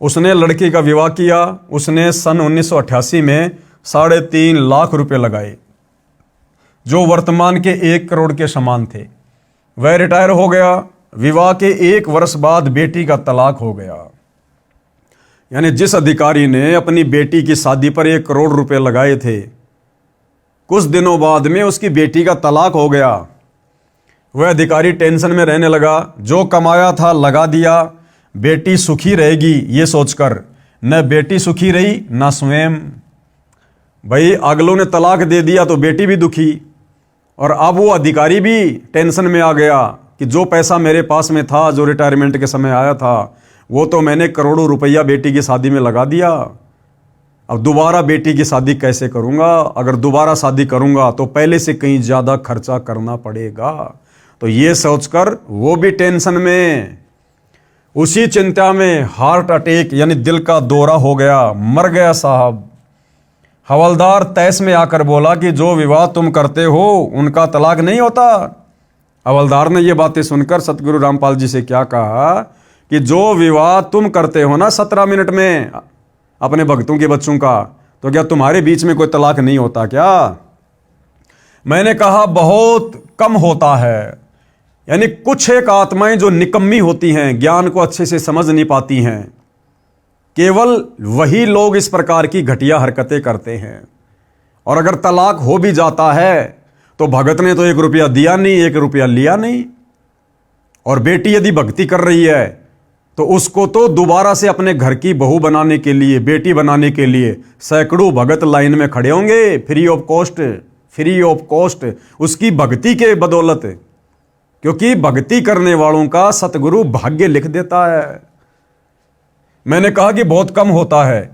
उसने लड़की का विवाह किया। उसने सन 1988 में 3.5 लाख रुपए लगाए, जो वर्तमान के 1 करोड़ के समान थे। वह रिटायर हो गया। विवाह के 1 वर्ष बाद बेटी का तलाक हो गया। यानी जिस अधिकारी ने अपनी बेटी की शादी पर 1 करोड़ रुपए लगाए थे, कुछ दिनों बाद में उसकी बेटी का तलाक हो गया। वह अधिकारी टेंशन में रहने लगा। जो कमाया था लगा दिया, बेटी सुखी रहेगी ये सोचकर। न बेटी सुखी रही न स्वयं। भाई अगलों ने तलाक दे दिया तो बेटी भी दुखी, और अब वो अधिकारी भी टेंशन में आ गया कि जो पैसा मेरे पास में था, जो रिटायरमेंट के समय आया था, वो तो मैंने करोड़ों रुपया बेटी की शादी में लगा दिया। अब दोबारा बेटी की शादी कैसे करूंगा? अगर दोबारा शादी करूंगा तो पहले से कहीं ज़्यादा खर्चा करना पड़ेगा। तो ये सोचकर वो भी टेंशन में, उसी चिंता में हार्ट अटैक यानी दिल का दौरा हो गया, मर गया साहब। हवलदार तैस में आकर बोला कि जो विवाह तुम करते हो उनका तलाक नहीं होता। हवलदार ने ये बातें सुनकर सतगुरु रामपाल जी से क्या कहा कि जो विवाह तुम करते हो ना 17 मिनट में अपने भक्तों के बच्चों का, तो क्या तुम्हारे बीच में कोई तलाक नहीं होता क्या? मैंने कहा बहुत कम होता है। यानी कुछ एक आत्माएं जो निकम्मी होती हैं, ज्ञान को अच्छे से समझ नहीं पाती हैं, केवल वही लोग इस प्रकार की घटिया हरकतें करते हैं। और अगर तलाक हो भी जाता है तो भगत ने तो 1 रुपया दिया नहीं, 1 रुपया लिया नहीं। और बेटी यदि भक्ति कर रही है तो उसको तो दोबारा से अपने घर की बहू बनाने के लिए, बेटी बनाने के लिए सैकड़ों भगत लाइन में खड़े होंगे, फ्री ऑफ कॉस्ट उसकी भक्ति के बदौलत। क्योंकि भक्ति करने वालों का सतगुरु भाग्य लिख देता है। मैंने कहा कि बहुत कम होता है।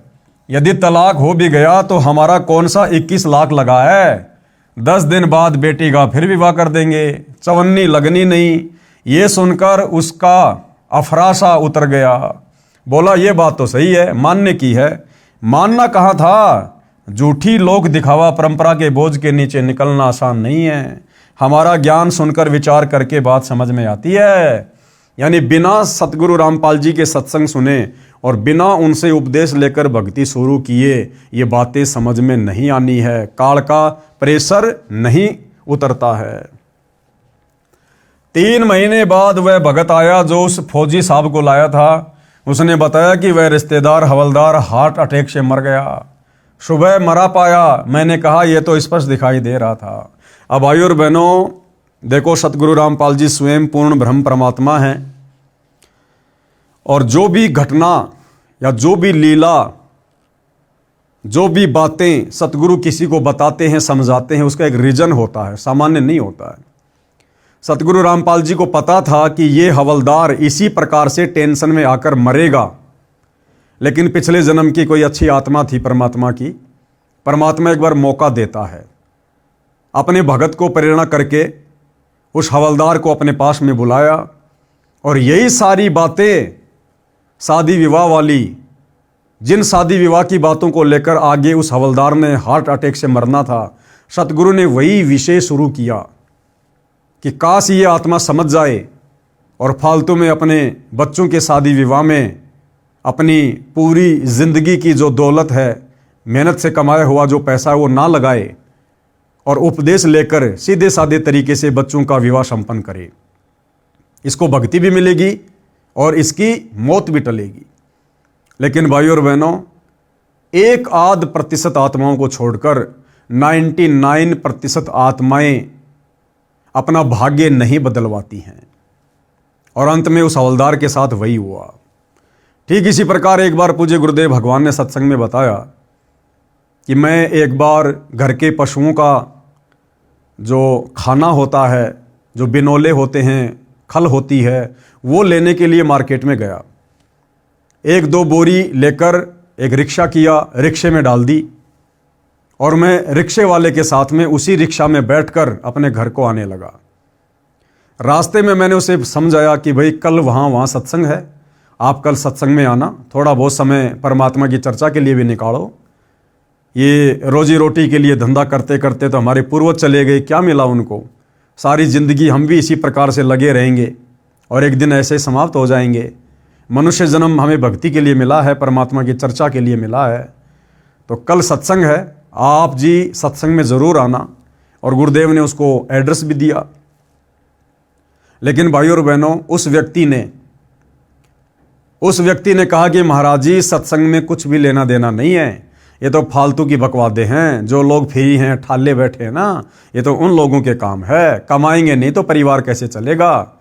यदि तलाक हो भी गया तो हमारा कौन सा 21 लाख लगा है? 10 दिन बाद बेटी का फिर विवाह कर देंगे, चवन्नी लगनी नहीं। ये सुनकर उसका अफरासा उतर गया। बोला ये बात तो सही है, मानने की है। मानना कहाँ था? झूठी लोक दिखावा परंपरा के बोझ के नीचे निकलना आसान नहीं है। हमारा ज्ञान सुनकर विचार करके बात समझ में आती है। यानी बिना सतगुरु रामपाल जी के सत्संग सुने और बिना उनसे उपदेश लेकर भक्ति शुरू किए ये बातें समझ में नहीं आनी है। काल का प्रेशर नहीं उतरता है। 3 महीने बाद वह भगत आया जो उस फौजी साहब को लाया था। उसने बताया कि वह रिश्तेदार हवलदार हार्ट अटैक से मर गया। सुबह मरा पाया। मैंने कहा यह तो स्पष्ट दिखाई दे रहा था। अब भाइयों और बहनों, देखो सतगुरु रामपाल जी स्वयं पूर्ण ब्रह्म परमात्मा हैं, और जो भी घटना या जो भी लीला, जो भी बातें सतगुरु किसी को बताते हैं, समझाते हैं, उसका एक रीजन होता है, सामान्य नहीं होता है। सतगुरु रामपाल जी को पता था कि ये हवलदार इसी प्रकार से टेंशन में आकर मरेगा, लेकिन पिछले जन्म की कोई अच्छी आत्मा थी परमात्मा की। परमात्मा एक बार मौका देता है, अपने भगत को प्रेरणा करके उस हवलदार को अपने पास में बुलाया, और यही सारी बातें शादी विवाह वाली, जिन शादी विवाह की बातों को लेकर आगे उस हवलदार ने हार्ट अटैक से मरना था, सतगुरु ने वही विषय शुरू किया कि काश ये आत्मा समझ जाए और फालतू में अपने बच्चों के शादी विवाह में अपनी पूरी जिंदगी की जो दौलत है, मेहनत से कमाया हुआ जो पैसा है वो ना लगाए और उपदेश लेकर सीधे साधे तरीके से बच्चों का विवाह संपन्न करे। इसको भक्ति भी मिलेगी और इसकी मौत भी टलेगी। लेकिन भाइयों और बहनों, 1% आत्माओं को छोड़कर 99% आत्माएं अपना भाग्य नहीं बदलवाती हैं और अंत में उस हवलदार के साथ वही हुआ। ठीक इसी प्रकार एक बार पूज्य गुरुदेव भगवान ने सत्संग में बताया कि मैं एक बार घर के पशुओं का जो खाना होता है, जो बिनोले होते हैं, खल होती है, वो लेने के लिए मार्केट में गया। 1-2 बोरी लेकर एक रिक्शा किया, रिक्शे में डाल दी और मैं रिक्शे वाले के साथ में उसी रिक्शा में बैठकर अपने घर को आने लगा। रास्ते में मैंने उसे समझाया कि भाई कल वहाँ सत्संग है, आप कल सत्संग में आना, थोड़ा बहुत समय परमात्मा की चर्चा के लिए भी निकालो। ये रोजी रोटी के लिए धंधा करते करते तो हमारे पूर्वज चले गए, क्या मिला उनको? सारी ज़िंदगी हम भी इसी प्रकार से लगे रहेंगे और एक दिन ऐसे समाप्त हो जाएंगे। मनुष्य जन्म हमें भक्ति के लिए मिला है, परमात्मा की चर्चा के लिए मिला है। तो कल सत्संग है, आप जी सत्संग में ज़रूर आना। और गुरुदेव ने उसको एड्रेस भी दिया। लेकिन भाइयों और बहनों, उस व्यक्ति ने कहा कि महाराज जी, सत्संग में कुछ भी लेना देना नहीं है, ये तो फालतू की बकवादे हैं। जो लोग फ्री हैं, ठाले बैठे हैं ना, ये तो उन लोगों के काम है, कमाएंगे नहीं तो परिवार कैसे चलेगा।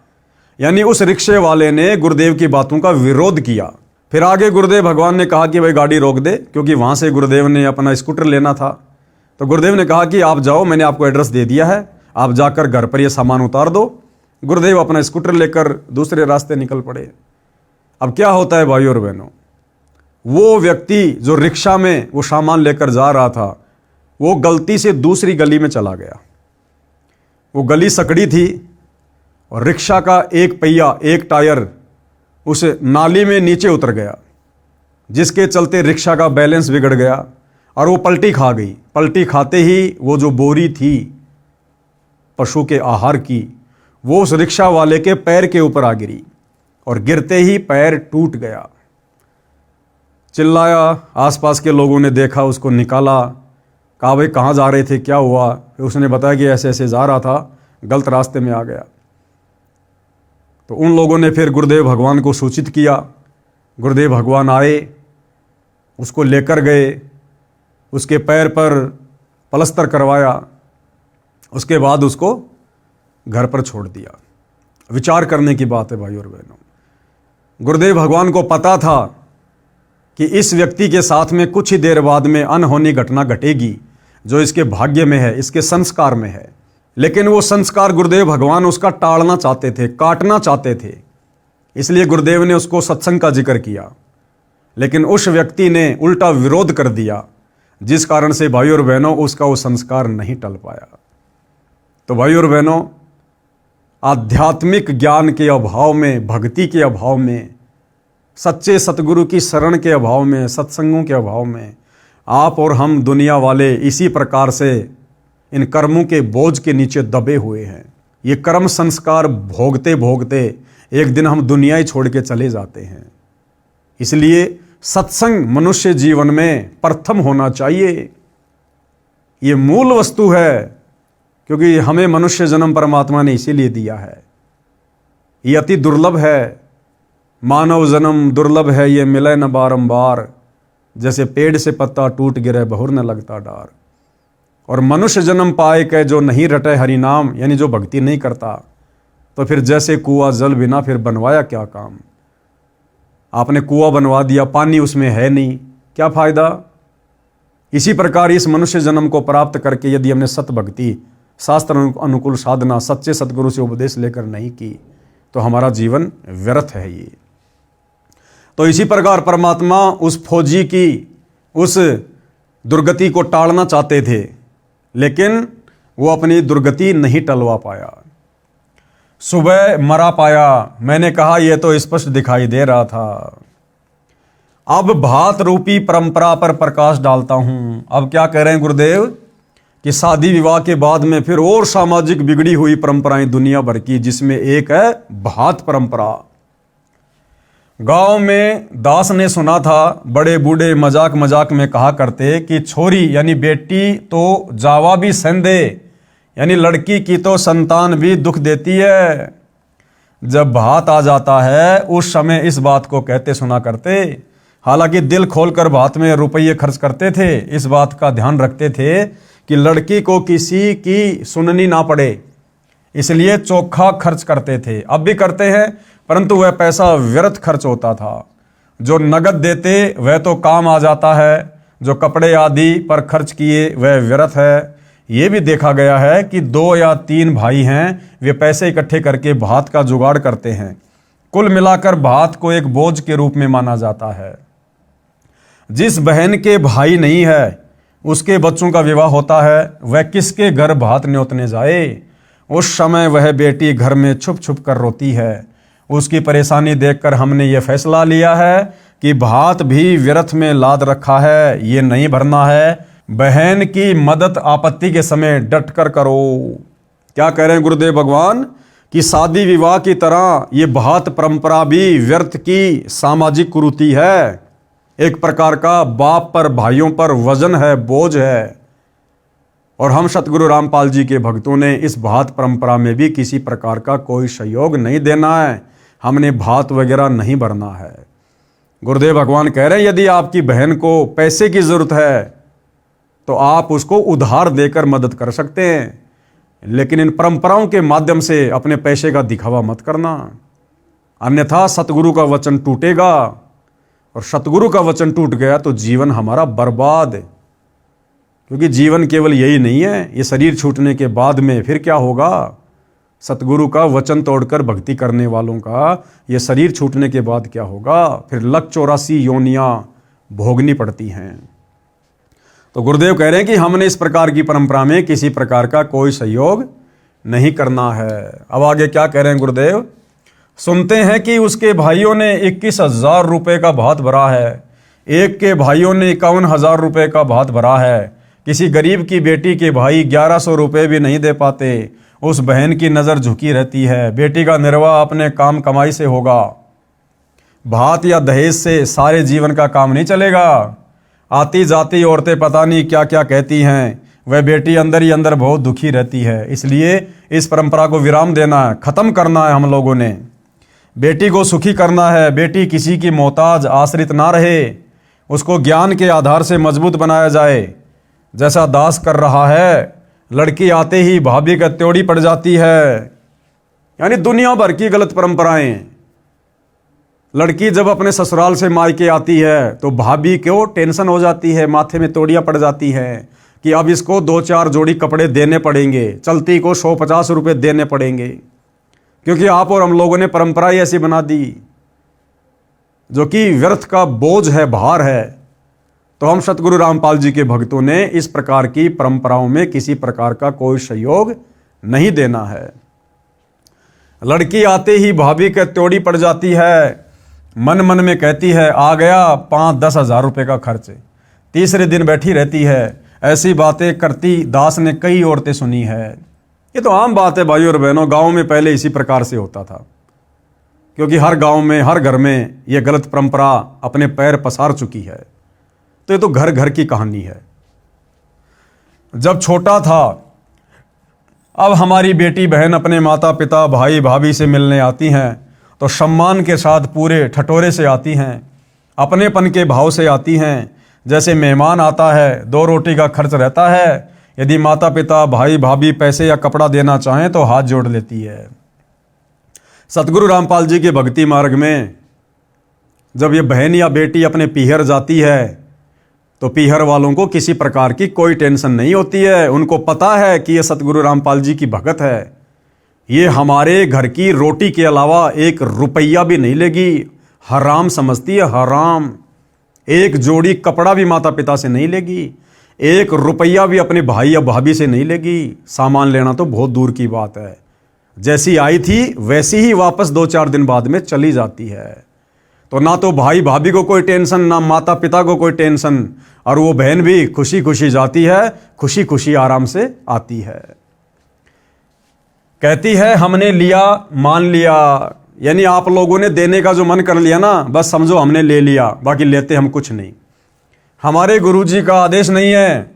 यानी उस रिक्शे वाले ने गुरुदेव की बातों का विरोध किया। फिर आगे गुरुदेव भगवान ने कहा कि भाई गाड़ी रोक दे, क्योंकि वहां से गुरुदेव ने अपना स्कूटर लेना था। तो गुरुदेव ने कहा कि आप जाओ, मैंने आपको एड्रेस दे दिया है, आप जाकर घर पर ये सामान उतार दो। गुरुदेव अपना स्कूटर लेकर दूसरे रास्ते निकल पड़े। अब क्या होता है भाइयों और बहनों, वो व्यक्ति जो रिक्शा में वो सामान लेकर जा रहा था, वो गलती से दूसरी गली में चला गया। वो गली सकड़ी थी और रिक्शा का एक पहिया, एक टायर उस नाली में नीचे उतर गया, जिसके चलते रिक्शा का बैलेंस बिगड़ गया और वो पलटी खा गई। पलटी खाते ही वो जो बोरी थी पशु के आहार की, वो उस रिक्शा वाले के पैर के ऊपर आ गिरी और गिरते ही पैर टूट गया। चिल्लाया, आसपास के लोगों ने देखा, उसको निकाला, कहा भाई कहाँ जा रहे थे, क्या हुआ? फिर उसने बताया कि ऐसे ऐसे जा रहा था, गलत रास्ते में आ गया। तो उन लोगों ने फिर गुरुदेव भगवान को सूचित किया। गुरुदेव भगवान आए, उसको लेकर गए, उसके पैर पर पलस्तर करवाया, उसके बाद उसको घर पर छोड़ दिया। विचार करने की बात है भाइयों और बहनों। गुरुदेव भगवान को पता था कि इस व्यक्ति के साथ में कुछ ही देर बाद में अनहोनी घटना घटेगी, जो इसके भाग्य में है, इसके संस्कार में है। लेकिन वो संस्कार गुरुदेव भगवान उसका टालना चाहते थे, काटना चाहते थे। इसलिए गुरुदेव ने उसको सत्संग का जिक्र किया, लेकिन उस व्यक्ति ने उल्टा विरोध कर दिया, जिस कारण से भाइयों और बहनों उसका वो संस्कार नहीं टल पाया। तो भाइयों और बहनों, आध्यात्मिक ज्ञान के अभाव में, भक्ति के अभाव में, सच्चे सतगुरु की शरण के अभाव में, सत्संगों के अभाव में आप और हम दुनिया वाले इसी प्रकार से इन कर्मों के बोझ के नीचे दबे हुए हैं। ये कर्म संस्कार भोगते भोगते एक दिन हम दुनिया ही छोड़ के चले जाते हैं। इसलिए सत्संग मनुष्य जीवन में प्रथम होना चाहिए। ये मूल वस्तु है, क्योंकि हमें मनुष्य जन्म परमात्मा ने इसीलिए दिया है। ये अति दुर्लभ है, मानव जन्म दुर्लभ है, ये मिले न बारंबार, जैसे पेड़ से पत्ता टूट गिरे बहुर न लगता डार। और मनुष्य जन्म पाए के जो नहीं रटे हरि नाम, यानी जो भक्ति नहीं करता, तो फिर जैसे कुआं जल बिना फिर बनवाया क्या काम। आपने कुआं बनवा दिया, पानी उसमें है नहीं, क्या फायदा। इसी प्रकार इस मनुष्य जन्म को प्राप्त करके यदि हमने सत भक्ति, शास्त्र अनुकूल साधना, सच्चे सतगुरु से उपदेश लेकर नहीं की, तो हमारा जीवन व्यर्थ है। ये तो इसी प्रकार परमात्मा उस फौजी की उस दुर्गति को टालना चाहते थे, लेकिन वो अपनी दुर्गति नहीं टलवा पाया। सुबह मरा पाया, मैंने कहा यह तो स्पष्ट दिखाई दे रहा था। अब भात रूपी परंपरा पर प्रकाश डालता हूं। अब क्या कह रहे हैं गुरुदेव कि शादी विवाह के बाद में फिर और सामाजिक बिगड़ी हुई परंपराएं दुनिया भर की, जिसमें एक है भात परंपरा। गांव में दास ने सुना था, बड़े बूढ़े मजाक मजाक में कहा करते कि छोरी यानी बेटी तो जावा भी संदे, यानी लड़की की तो संतान भी दुख देती है। जब भात आ जाता है उस समय इस बात को कहते सुना करते। हालांकि दिल खोलकर भात में रुपये खर्च करते थे, इस बात का ध्यान रखते थे कि लड़की को किसी की सुननी ना पड़े, इसलिए चोखा खर्च करते थे। अब भी करते हैं, परंतु वह पैसा व्यर्थ खर्च होता था। जो नगद देते वह तो काम आ जाता है, जो कपड़े आदि पर खर्च किए वह व्यर्थ है। ये भी देखा गया है कि 2 या 3 भाई हैं, वे पैसे इकट्ठे करके भात का जुगाड़ करते हैं। कुल मिलाकर भात को एक बोझ के रूप में माना जाता है। जिस बहन के भाई नहीं है उसके बच्चों का विवाह होता है, वह किसके घर भात न्योतने जाए? उस समय वह बेटी घर में छुप छुप कर रोती है। उसकी परेशानी देखकर हमने ये फैसला लिया है कि भात भी व्यर्थ में लाद रखा है, ये नहीं भरना है। बहन की मदद आपत्ति के समय डट कर करो। क्या कह रहे हैं गुरुदेव भगवान कि शादी विवाह की तरह ये भात परंपरा भी व्यर्थ की सामाजिक कुरीति है, एक प्रकार का बाप पर भाइयों पर वजन है, बोझ है। और हम सतगुरु रामपाल जी के भक्तों ने इस भात परंपरा में भी किसी प्रकार का कोई सहयोग नहीं देना है, हमने भात वगैरह नहीं भरना है। गुरुदेव भगवान कह रहे हैं यदि आपकी बहन को पैसे की जरूरत है तो आप उसको उधार देकर मदद कर सकते हैं, लेकिन इन परंपराओं के माध्यम से अपने पैसे का दिखावा मत करना, अन्यथा सतगुरु का वचन टूटेगा। और सतगुरु का वचन टूट गया तो जीवन हमारा बर्बाद, क्योंकि जीवन केवल यही नहीं है, ये शरीर छूटने के बाद में फिर क्या होगा। सतगुरु का वचन तोड़कर भक्ति करने वालों का ये शरीर छूटने के बाद क्या होगा, फिर 184 योनियां भोगनी पड़ती हैं। तो गुरुदेव कह रहे हैं कि हमने इस प्रकार की परंपरा में किसी प्रकार का कोई सहयोग नहीं करना है। अब आगे क्या कह रहे हैं गुरुदेव? सुनते हैं कि उसके भाइयों ने 21,000 रुपये का भात भरा है, एक के भाइयों ने 51,000 रुपये का भात भरा है, किसी गरीब की बेटी के भाई 1100 रुपये भी नहीं दे पाते। उस बहन की नज़र झुकी रहती है, बेटी का निर्वाह अपने काम कमाई से होगा, भात या दहेज से सारे जीवन का काम नहीं चलेगा। आती जाती औरतें पता नहीं क्या क्या कहती हैं, वह बेटी अंदर ही अंदर बहुत दुखी रहती है। इसलिए इस परंपरा को विराम देना है, ख़त्म करना है हम लोगों ने। बेटी को सुखी करना है, बेटी किसी की मोहताज आश्रित ना रहे, उसको ज्ञान के आधार से मजबूत बनाया जाए, जैसा दास कर रहा है। लड़की आते ही भाभी का त्योड़ी पड़ जाती है, यानी दुनिया भर की गलत परंपराएं। लड़की जब अपने ससुराल से मायके आती है तो भाभी क्यों टेंशन हो जाती है, माथे में तोड़ियां पड़ जाती हैं कि अब इसको 2-4 जोड़ी कपड़े देने पड़ेंगे, चलती को 150 रुपये देने पड़ेंगे, क्योंकि आप और हम लोगों ने परंपरा ही ऐसी बना दी जो कि व्यर्थ का बोझ है, भार है। तो हम सतगुरु रामपाल जी के भक्तों ने इस प्रकार की परंपराओं में किसी प्रकार का कोई सहयोग नहीं देना है। लड़की आते ही भाभी के त्योड़ी पड़ जाती है, मन मन में कहती है आ गया 5-10 हज़ार रुपये का खर्च, तीसरे दिन बैठी रहती है। ऐसी बातें करती दास ने कई औरतें सुनी है। ये तो आम बात है भाइयों और बहनों, गाँव में पहले इसी प्रकार से होता था, क्योंकि हर गाँव में हर घर में ये गलत परंपरा अपने पैर पसार चुकी है। तो ये तो घर घर की कहानी है। जब छोटा था, अब हमारी बेटी बहन अपने माता पिता भाई भाभी से मिलने आती हैं तो सम्मान के साथ पूरे ठटोरे से आती हैं, अपनेपन के भाव से आती हैं। जैसे मेहमान आता है, 2 रोटी का खर्च रहता है, यदि माता पिता भाई भाभी पैसे या कपड़ा देना चाहें तो हाथ जोड़ लेती है। सतगुरु रामपाल जी के भक्ति मार्ग में जब ये बहन या बेटी अपने पीहर जाती है तो पीहर वालों को किसी प्रकार की कोई टेंशन नहीं होती है। उनको पता है कि ये सतगुरु रामपाल जी की भगत है, ये हमारे घर की रोटी के अलावा 1 रुपया भी नहीं लेगी। हराम समझती है, हराम। 1 जोड़ी कपड़ा भी माता पिता से नहीं लेगी, 1 रुपया भी अपने भाई या भाभी से नहीं लेगी। सामान लेना तो बहुत दूर की बात है, जैसी आई थी वैसी ही वापस 2-4 दिन बाद में चली जाती है। तो ना तो भाई भाभी को कोई टेंशन, ना माता पिता को कोई टेंशन, और वो बहन भी खुशी खुशी जाती है, खुशी खुशी आराम से आती है। कहती है हमने लिया मान लिया, यानी आप लोगों ने देने का जो मन कर लिया ना, बस समझो हमने ले लिया, बाकी लेते हम कुछ नहीं। हमारे गुरुजी का आदेश नहीं है।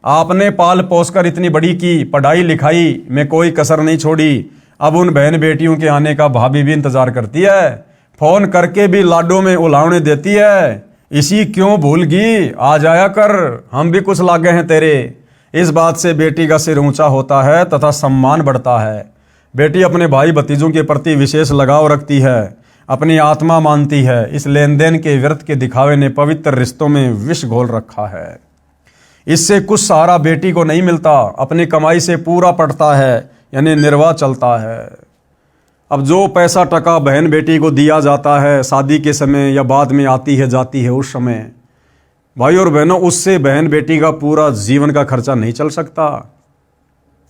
आपने पाल पोस कर इतनी बड़ी की, पढ़ाई लिखाई में कोई कसर नहीं छोड़ी। अब उन बहन बेटियों के आने का भाभी भी इंतजार करती है, फोन करके भी लाडों में उलावने देती है। इसी क्यों भूल गई, आ जाया कर, हम भी कुछ लागे हैं तेरे। इस बात से बेटी का सिर ऊंचा होता है तथा सम्मान बढ़ता है। बेटी अपने भाई भतीजों के प्रति विशेष लगाव रखती है, अपनी आत्मा मानती है। इस लेन देन के व्यर्थ के दिखावे ने पवित्र रिश्तों में विष घोल रखा है। इससे कुछ सहारा बेटी को नहीं मिलता, अपनी कमाई से पूरा पड़ता है, यानी निर्वाह चलता है। अब जो पैसा टका बहन बेटी को दिया जाता है शादी के समय या बाद में आती है जाती है उस समय, भाई और बहनों, उससे बहन बेटी का पूरा जीवन का खर्चा नहीं चल सकता।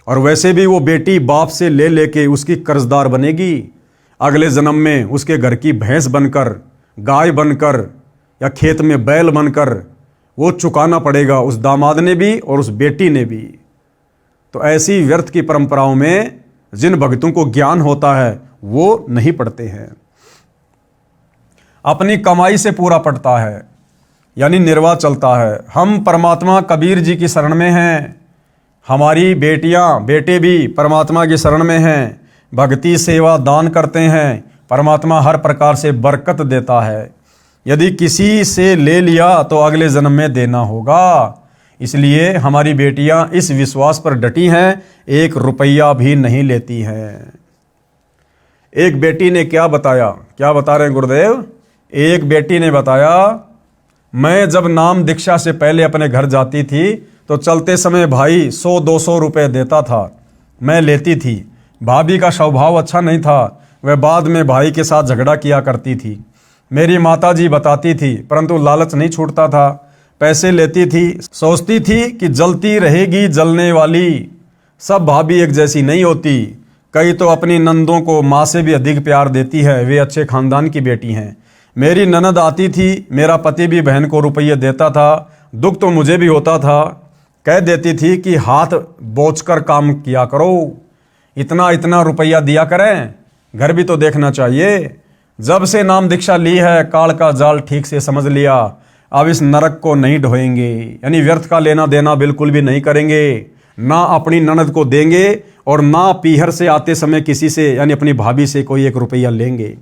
और वैसे भी वो बेटी बाप से ले लेके उसकी कर्जदार बनेगी। अगले जन्म में उसके घर की भैंस बनकर, गाय बनकर या खेत में बैल बनकर वो चुकाना पड़ेगा, उस दामाद ने भी और उस बेटी ने भी। तो ऐसी व्यर्थ की परंपराओं में जिन भक्तों को ज्ञान होता है वो नहीं पढ़ते हैं। अपनी कमाई से पूरा पड़ता है, यानी निर्वाह चलता है। हम परमात्मा कबीर जी की शरण में हैं, हमारी बेटियां बेटे भी परमात्मा की शरण में हैं, भक्ति सेवा दान करते हैं, परमात्मा हर प्रकार से बरकत देता है। यदि किसी से ले लिया तो अगले जन्म में देना होगा। इसलिए हमारी बेटियां इस विश्वास पर डटी हैं, 1 रुपया भी नहीं लेती हैं। एक बेटी ने क्या बताया, क्या बता रहे हैं गुरुदेव? एक बेटी ने बताया, मैं जब नाम दीक्षा से पहले अपने घर जाती थी तो चलते समय भाई 100-200 रुपए देता था, मैं लेती थी। भाभी का स्वभाव अच्छा नहीं था, वह बाद में भाई के साथ झगड़ा किया करती थी। मेरी माताजी बताती थी, परंतु लालच नहीं छूटता था, पैसे लेती थी, सोचती थी कि जलती रहेगी जलने वाली। सब भाभी एक जैसी नहीं होती, कई तो अपनी नंदों को माँ से भी अधिक प्यार देती है, वे अच्छे खानदान की बेटी हैं। मेरी ननद आती थी, मेरा पति भी बहन को रुपये देता था, दुख तो मुझे भी होता था। कह देती थी कि हाथ बोझकर काम किया करो, इतना इतना रुपया दिया करें, घर भी तो देखना चाहिए। जब से नाम दीक्षा ली है काल का जाल ठीक से समझ लिया, अब इस नरक को नहीं ढोएंगे, यानी व्यर्थ का लेना देना बिल्कुल भी नहीं करेंगे। ना अपनी ननद को देंगे और ना पीहर से आते समय किसी से यानी अपनी भाभी से कोई 1 रुपया लेंगे।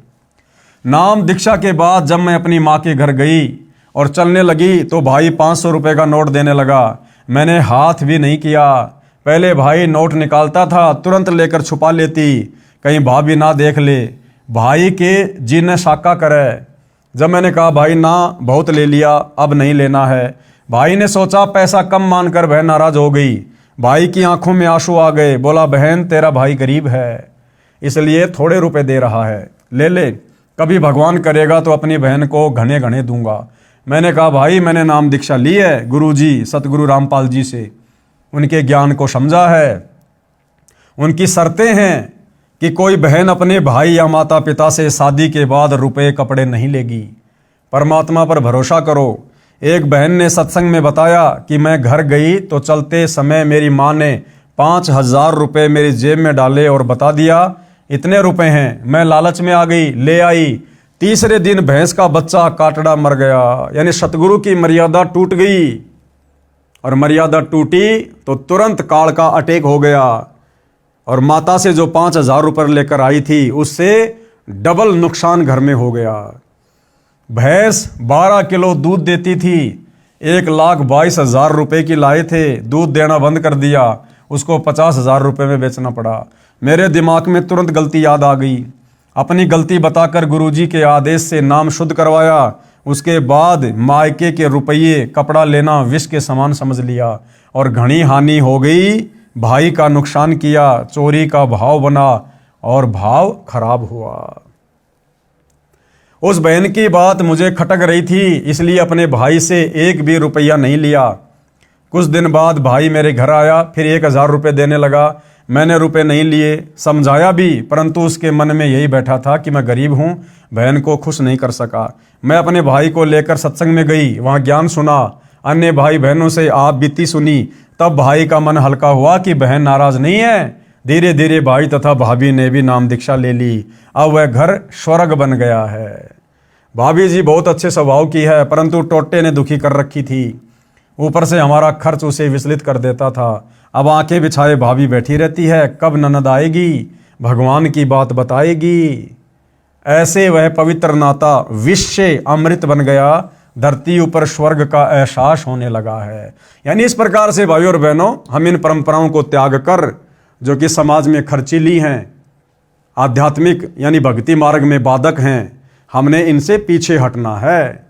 नाम दीक्षा के बाद जब मैं अपनी माँ के घर गई और चलने लगी तो भाई 500 रुपये का नोट देने लगा। मैंने हाथ भी नहीं किया। पहले भाई नोट निकालता था, तुरंत लेकर छुपा लेती, कहीं भाभी ना देख ले, भाई के जी ने शाका करे। जब मैंने कहा भाई ना बहुत ले लिया, अब नहीं लेना है, भाई ने सोचा पैसा कम मानकर बहन नाराज हो गई। भाई की आंखों में आंसू आ गए, बोला बहन तेरा भाई गरीब है इसलिए थोड़े रुपए दे रहा है, ले ले, कभी भगवान करेगा तो अपनी बहन को घने घने दूंगा। मैंने कहा भाई मैंने नाम दीक्षा ली है गुरुजी सतगुरु रामपाल जी से, उनके ज्ञान को समझा है। उनकी शर्तें हैं कि कोई बहन अपने भाई या माता पिता से शादी के बाद रुपए कपड़े नहीं लेगी। परमात्मा पर भरोसा करो। एक बहन ने सत्संग में बताया कि मैं घर गई तो चलते समय मेरी माँ ने 5000 रुपये मेरी जेब में डाले और बता दिया इतने रुपए हैं। मैं लालच में आ गई, ले आई। तीसरे दिन भैंस का बच्चा काटड़ा मर गया, यानी सतगुरु की मर्यादा टूट गई। और मर्यादा टूटी तो तुरंत काल का अटैक हो गया और माता से जो 5000 रुपये लेकर आई थी उससे डबल नुकसान घर में हो गया। भैंस 12 किलो दूध देती थी, 1,22,000 रुपये की लाए थे, दूध देना बंद कर दिया, उसको 50,000 रुपये में बेचना पड़ा। मेरे दिमाग में तुरंत गलती याद आ गई। अपनी गलती बताकर गुरुजी के आदेश से नाम शुद्ध करवाया। उसके बाद मायके के रुपये कपड़ा लेना विष के समान समझ लिया और घनी हानि हो गई। भाई का नुकसान किया, चोरी का भाव बना और भाव खराब हुआ। उस बहन की बात मुझे खटक रही थी, इसलिए अपने भाई से 1 भी रुपया नहीं लिया। कुछ दिन बाद भाई मेरे घर आया, फिर 1000 रुपये देने लगा। मैंने रुपए नहीं लिए, समझाया भी, परंतु उसके मन में यही बैठा था कि मैं गरीब हूँ, बहन को खुश नहीं कर सका। मैं अपने भाई को लेकर सत्संग में गई, वहाँ ज्ञान सुना, अन्य भाई बहनों से आप बीती सुनी। तब भाई का मन हल्का हुआ कि बहन नाराज नहीं है, धीरे धीरे भाई तथा भाभी ने भी नाम दीक्षा ले ली। अब वह घर स्वर्ग बन गया है। भाभी जी बहुत अच्छे स्वभाव की है, परंतु टोटे ने दुखी कर रखी थी। ऊपर से हमारा खर्च उसे विचलित कर देता था। अब आंखें बिछाए भाभी बैठी रहती है, कब ननद आएगी, भगवान की बात बताएगी। ऐसे वह पवित्र नाता विष से अमृत बन गया, धरती ऊपर स्वर्ग का एहसास होने लगा है। यानी इस प्रकार से भाइयों और बहनों, हम इन परंपराओं को त्याग कर, जो कि समाज में खर्चीली हैं, आध्यात्मिक यानी भक्ति मार्ग में बाधक हैं, हमने इनसे पीछे हटना है।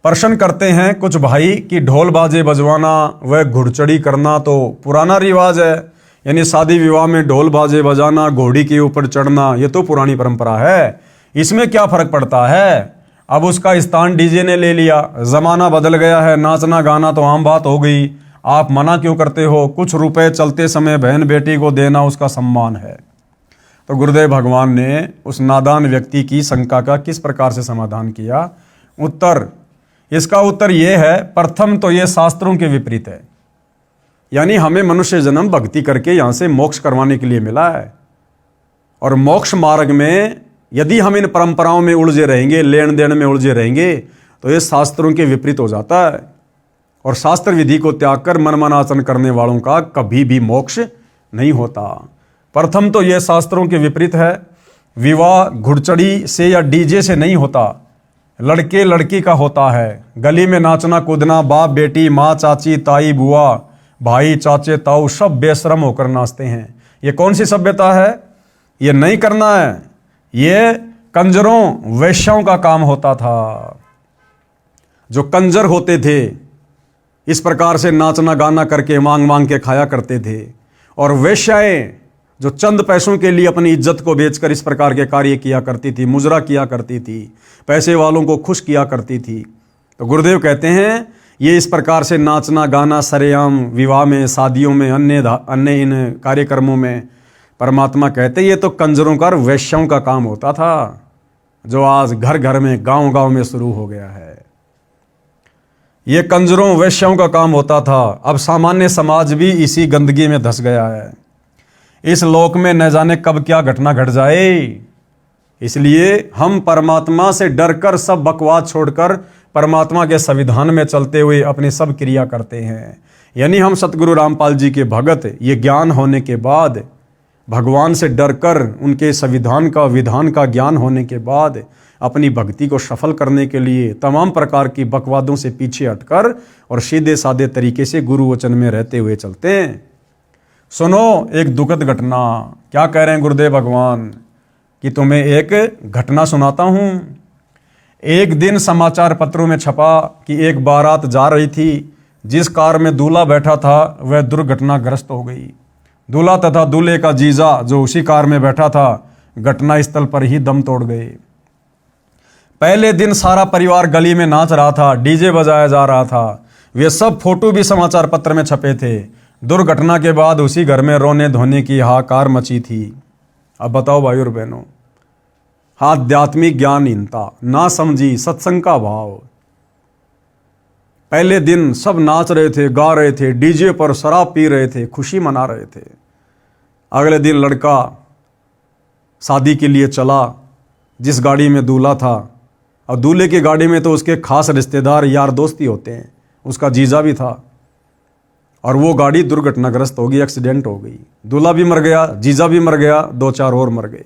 प्रश्न करते हैं कुछ भाई कि ढोल बाजे बजवाना व घुड़चढ़ी करना तो पुराना रिवाज है, यानी शादी विवाह में ढोल बाजे बजाना, घोड़ी के ऊपर चढ़ना, ये तो पुरानी परंपरा है, इसमें क्या फर्क पड़ता है। अब उसका स्थान डीजे ने ले लिया, जमाना बदल गया है, नाचना गाना तो आम बात हो गई, आप मना क्यों करते हो। कुछ रुपए चलते समय बहन बेटी को देना उसका सम्मान है। तो गुरुदेव भगवान ने उस नादान व्यक्ति की शंका का किस प्रकार से समाधान किया। इसका उत्तर यह है, प्रथम तो यह शास्त्रों के विपरीत है, यानी हमें मनुष्य जन्म भक्ति करके यहां से मोक्ष करवाने के लिए मिला है, और मोक्ष मार्ग में यदि हम इन परंपराओं में उलझे रहेंगे, लेन देन में उलझे रहेंगे, तो ये शास्त्रों के विपरीत हो जाता है। और शास्त्र विधि को त्याग कर मनमाना आचरण करने वालों का कभी भी मोक्ष नहीं होता। प्रथम तो यह शास्त्रों के विपरीत है। विवाह घुड़चढ़ी से या डीजे से नहीं होता, लड़के लड़की का होता है। गली में नाचना कूदना, बाप बेटी, माँ चाची ताई बुआ भाई चाचे ताऊ सब बेशरम होकर नाचते हैं। ये कौन सी सभ्यता है, ये नहीं करना है। ये कंजरों वैश्यों का काम होता था। जो कंजर होते थे इस प्रकार से नाचना गाना करके मांग मांग के खाया करते थे, और वेश्याएं जो चंद पैसों के लिए अपनी इज्जत को बेचकर इस प्रकार के कार्य किया करती थी, मुजरा किया करती थी, पैसे वालों को खुश किया करती थी। तो गुरुदेव कहते हैं ये इस प्रकार से नाचना गाना सरेआम विवाह में, शादियों में, अन्य इन कार्यक्रमों में, परमात्मा कहते ये तो कंजरों का और वैश्यों का काम होता था, जो आज घर घर में गांव गांव में शुरू हो गया है। ये कंजरों वैश्यों का काम होता था। अब सामान्य समाज भी इसी गंदगी में धंस गया है। इस लोक में न जाने कब क्या घटना घट जाए, इसलिए हम परमात्मा से डरकर सब बकवास छोड़कर परमात्मा के संविधान में चलते हुए अपनी सब क्रिया करते हैं। यानी हम सतगुरु रामपाल जी के भगत, ये ज्ञान होने के बाद, भगवान से डरकर उनके संविधान का विधान का ज्ञान होने के बाद अपनी भक्ति को सफल करने के लिए तमाम प्रकार की बकवादों से पीछे हटकर और सीधे साधे तरीके से गुरु वचन में रहते हुए चलते हैं। सुनो एक दुखद घटना। क्या कह रहे हैं गुरुदेव भगवान कि तुम्हें एक घटना सुनाता हूं। एक दिन समाचार पत्रों में छपा कि एक बारात जा रही थी, जिस कार में दूल्हा बैठा था वह दुर्घटनाग्रस्त हो गई। दूल्हा तथा दूल्हे का जीजा जो उसी कार में बैठा था, घटना स्थल पर ही दम तोड़ गए। पहले दिन सारा परिवार गली में नाच रहा था, डीजे बजाया जा रहा था, वे सब फोटो भी समाचार पत्र में छपे थे। दुर्घटना के बाद उसी घर में रोने धोने की हाहाकार मची थी। अब बताओ भाई और बहनों, आध्यात्मिक ज्ञानहीनता, ना समझी, सत्संग का भाव। पहले दिन सब नाच रहे थे, गा रहे थे, डीजे पर शराब पी रहे थे, खुशी मना रहे थे। अगले दिन लड़का शादी के लिए चला, जिस गाड़ी में दूल्हा था, और दूल्हे की गाड़ी में तो उसके खास रिश्तेदार यार दोस्ती होते हैं, उसका जीजा भी था, और वो गाड़ी दुर्घटनाग्रस्त हो गई, एक्सीडेंट हो गई। दूल्हा भी मर गया, जीजा भी मर गया, 2-4 और मर गए।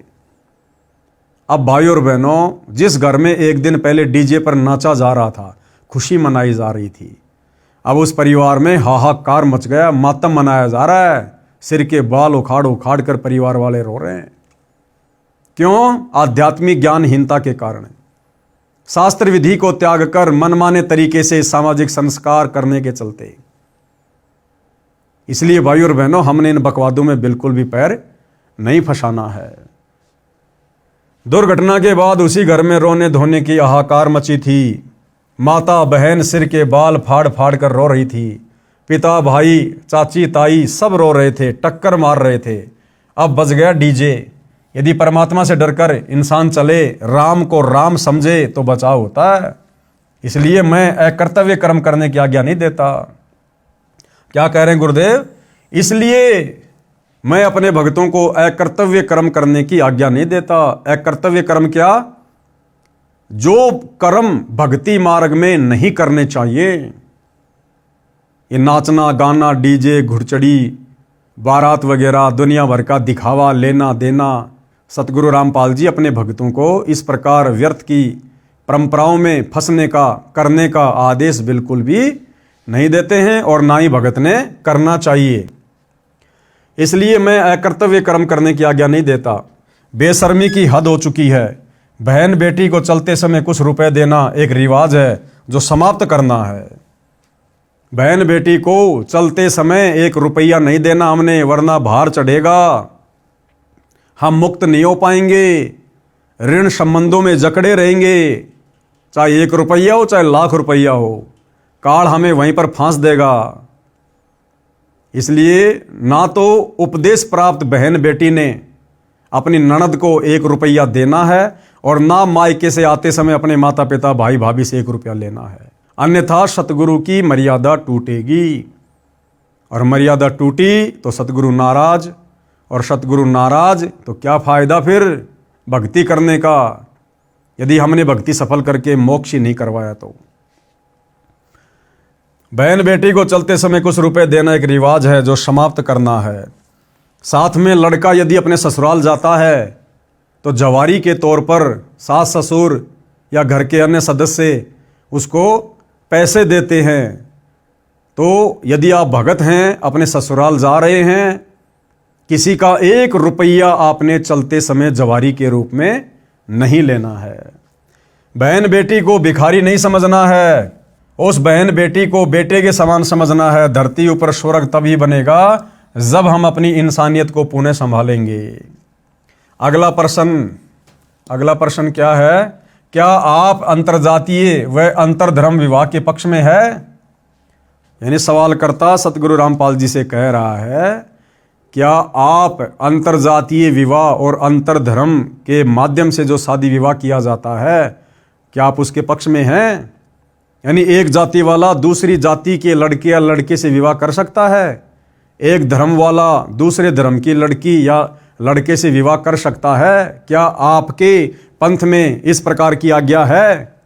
अब भाई और बहनों, जिस घर में एक दिन पहले डीजे पर नाचा जा रहा था, खुशी मनाई जा रही थी, अब उस परिवार में हाहाकार मच गया, मातम मनाया जा रहा है। सिर के बाल उखाड़ उखाड़ कर परिवार वाले रो रहे हैं। क्यों? आध्यात्मिक ज्ञानहीनता के कारण। शास्त्र विधि को त्याग कर मनमाने तरीके से सामाजिक संस्कार करने के चलते। इसलिए भाई और बहनों, हमने इन बकवादों में बिल्कुल भी पैर नहीं फंसाना है। दुर्घटना के बाद उसी घर में रोने धोने की हाहाकार मची थी। माता बहन सिर के बाल फाड़ फाड़ कर रो रही थी। पिता भाई चाची ताई सब रो रहे थे, टक्कर मार रहे थे। अब बज गया डीजे। यदि परमात्मा से डरकर इंसान चले, राम को राम समझे, तो बचाव होता है। इसलिए मैं अकर्तव्य कर्म करने की आज्ञा नहीं देता। क्या कह रहे हैं गुरुदेव? इसलिए मैं अपने भक्तों को अकर्तव्य कर्म करने की आज्ञा नहीं देता। अकर्तव्य कर्म क्या? जो कर्म भक्ति मार्ग में नहीं करने चाहिए, ये नाचना गाना, डीजे, घुड़चड़ी, बारात वगैरह, दुनिया भर का दिखावा, लेना देना, सतगुरु रामपाल जी अपने भक्तों को इस प्रकार व्यर्थ की परंपराओं में फंसने का, करने का आदेश बिल्कुल भी नहीं देते हैं और ना ही भगत ने करना चाहिए। इसलिए मैं अकर्तव्य कर्म करने की आज्ञा नहीं देता। बेशर्मी की हद हो चुकी है। बहन बेटी को चलते समय कुछ रुपए देना एक रिवाज है जो समाप्त करना है। बहन बेटी को चलते समय 1 रुपया नहीं देना हमने, वरना भार चढ़ेगा, हम मुक्त नहीं हो पाएंगे, ऋण संबंधों में जकड़े रहेंगे। चाहे 1 रुपया हो, चाहे लाख रुपया हो, काल हमें वहीं पर फांस देगा। इसलिए ना तो उपदेश प्राप्त बहन बेटी ने अपनी ननद को 1 रुपया देना है और ना मायके से आते समय अपने माता पिता भाई भाभी से 1 रुपया लेना है, अन्यथा सतगुरु की मर्यादा टूटेगी। और मर्यादा टूटी तो सतगुरु नाराज, और सतगुरु नाराज तो क्या फायदा फिर भक्ति करने का, यदि हमने भक्ति सफल करके मोक्ष ही नहीं करवाया तो। बहन बेटी को चलते समय कुछ रुपए देना एक रिवाज है जो समाप्त करना है। साथ में लड़का यदि अपने ससुराल जाता है तो जवारी के तौर पर सास ससुर या घर के अन्य सदस्य उसको पैसे देते हैं। तो यदि आप भगत हैं, अपने ससुराल जा रहे हैं, किसी का 1 रुपया आपने चलते समय जवारी के रूप में नहीं लेना है। बहन बेटी को भिखारी नहीं समझना है, उस बहन बेटी को बेटे के समान समझना है। धरती ऊपर स्वर्ग तभी बनेगा जब हम अपनी इंसानियत को पुनः संभालेंगे। अगला प्रश्न क्या है? क्या आप अंतरजातीय व अंतरधर्म विवाह के पक्ष में है? यानी सवालकर्ता सतगुरु रामपाल जी से कह रहा है, क्या आप अंतरजातीय विवाह और अंतरधर्म के माध्यम से जो शादी विवाह किया जाता है, क्या आप उसके पक्ष में हैं? यानी एक जाति वाला दूसरी जाति के लड़के या लड़के से विवाह कर सकता है, एक धर्म वाला दूसरे धर्म की लड़की या लड़के से विवाह कर सकता है। क्या आपके पंथ में इस प्रकार की आज्ञा है?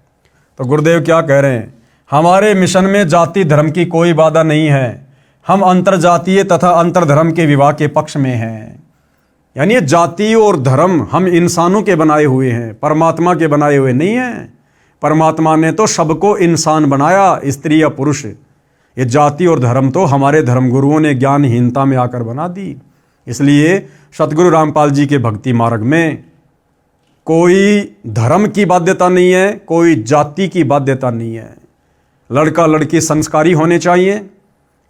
तो गुरुदेव क्या कह रहे हैं? हमारे मिशन में जाति धर्म की कोई बाधा नहीं है। हम अंतरजातीय तथा अंतरधर्म के विवाह के पक्ष में हैं। यानी जाति और धर्म हम इंसानों के बनाए हुए हैं, परमात्मा के बनाए हुए नहीं हैं। परमात्मा ने तो सबको इंसान बनाया, स्त्री या पुरुष। ये जाति और धर्म तो हमारे धर्म गुरुओं ने ज्ञानहीनता में आकर बना दी। इसलिए सतगुरु रामपाल जी के भक्ति मार्ग में कोई धर्म की बाध्यता नहीं है, कोई जाति की बाध्यता नहीं है। लड़का लड़की संस्कारी होने चाहिए,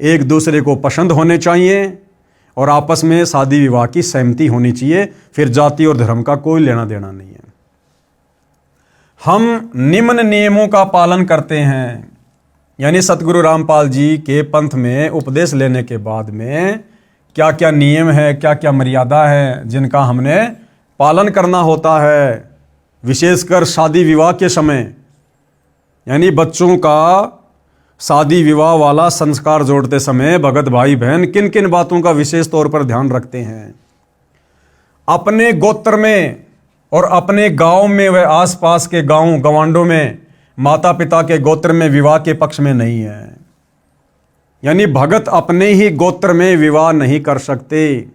एक दूसरे को पसंद होने चाहिए और आपस में शादी विवाह की सहमति होनी चाहिए। फिर जाति और धर्म का कोई लेना देना नहीं है। हम निम्न नियमों का पालन करते हैं। यानी सतगुरु रामपाल जी के पंथ में उपदेश लेने के बाद में क्या क्या नियम है, क्या क्या मर्यादा है जिनका हमने पालन करना होता है। विशेषकर शादी विवाह के समय, यानी बच्चों का शादी विवाह वाला संस्कार जोड़ते समय भगत भाई बहन किन किन बातों का विशेष तौर पर ध्यान रखते हैं। अपने गोत्र में और अपने गांव में व आसपास के गांव गवांडों में माता पिता के गोत्र में विवाह के पक्ष में नहीं है। यानी भगत अपने ही गोत्र में विवाह नहीं कर सकते।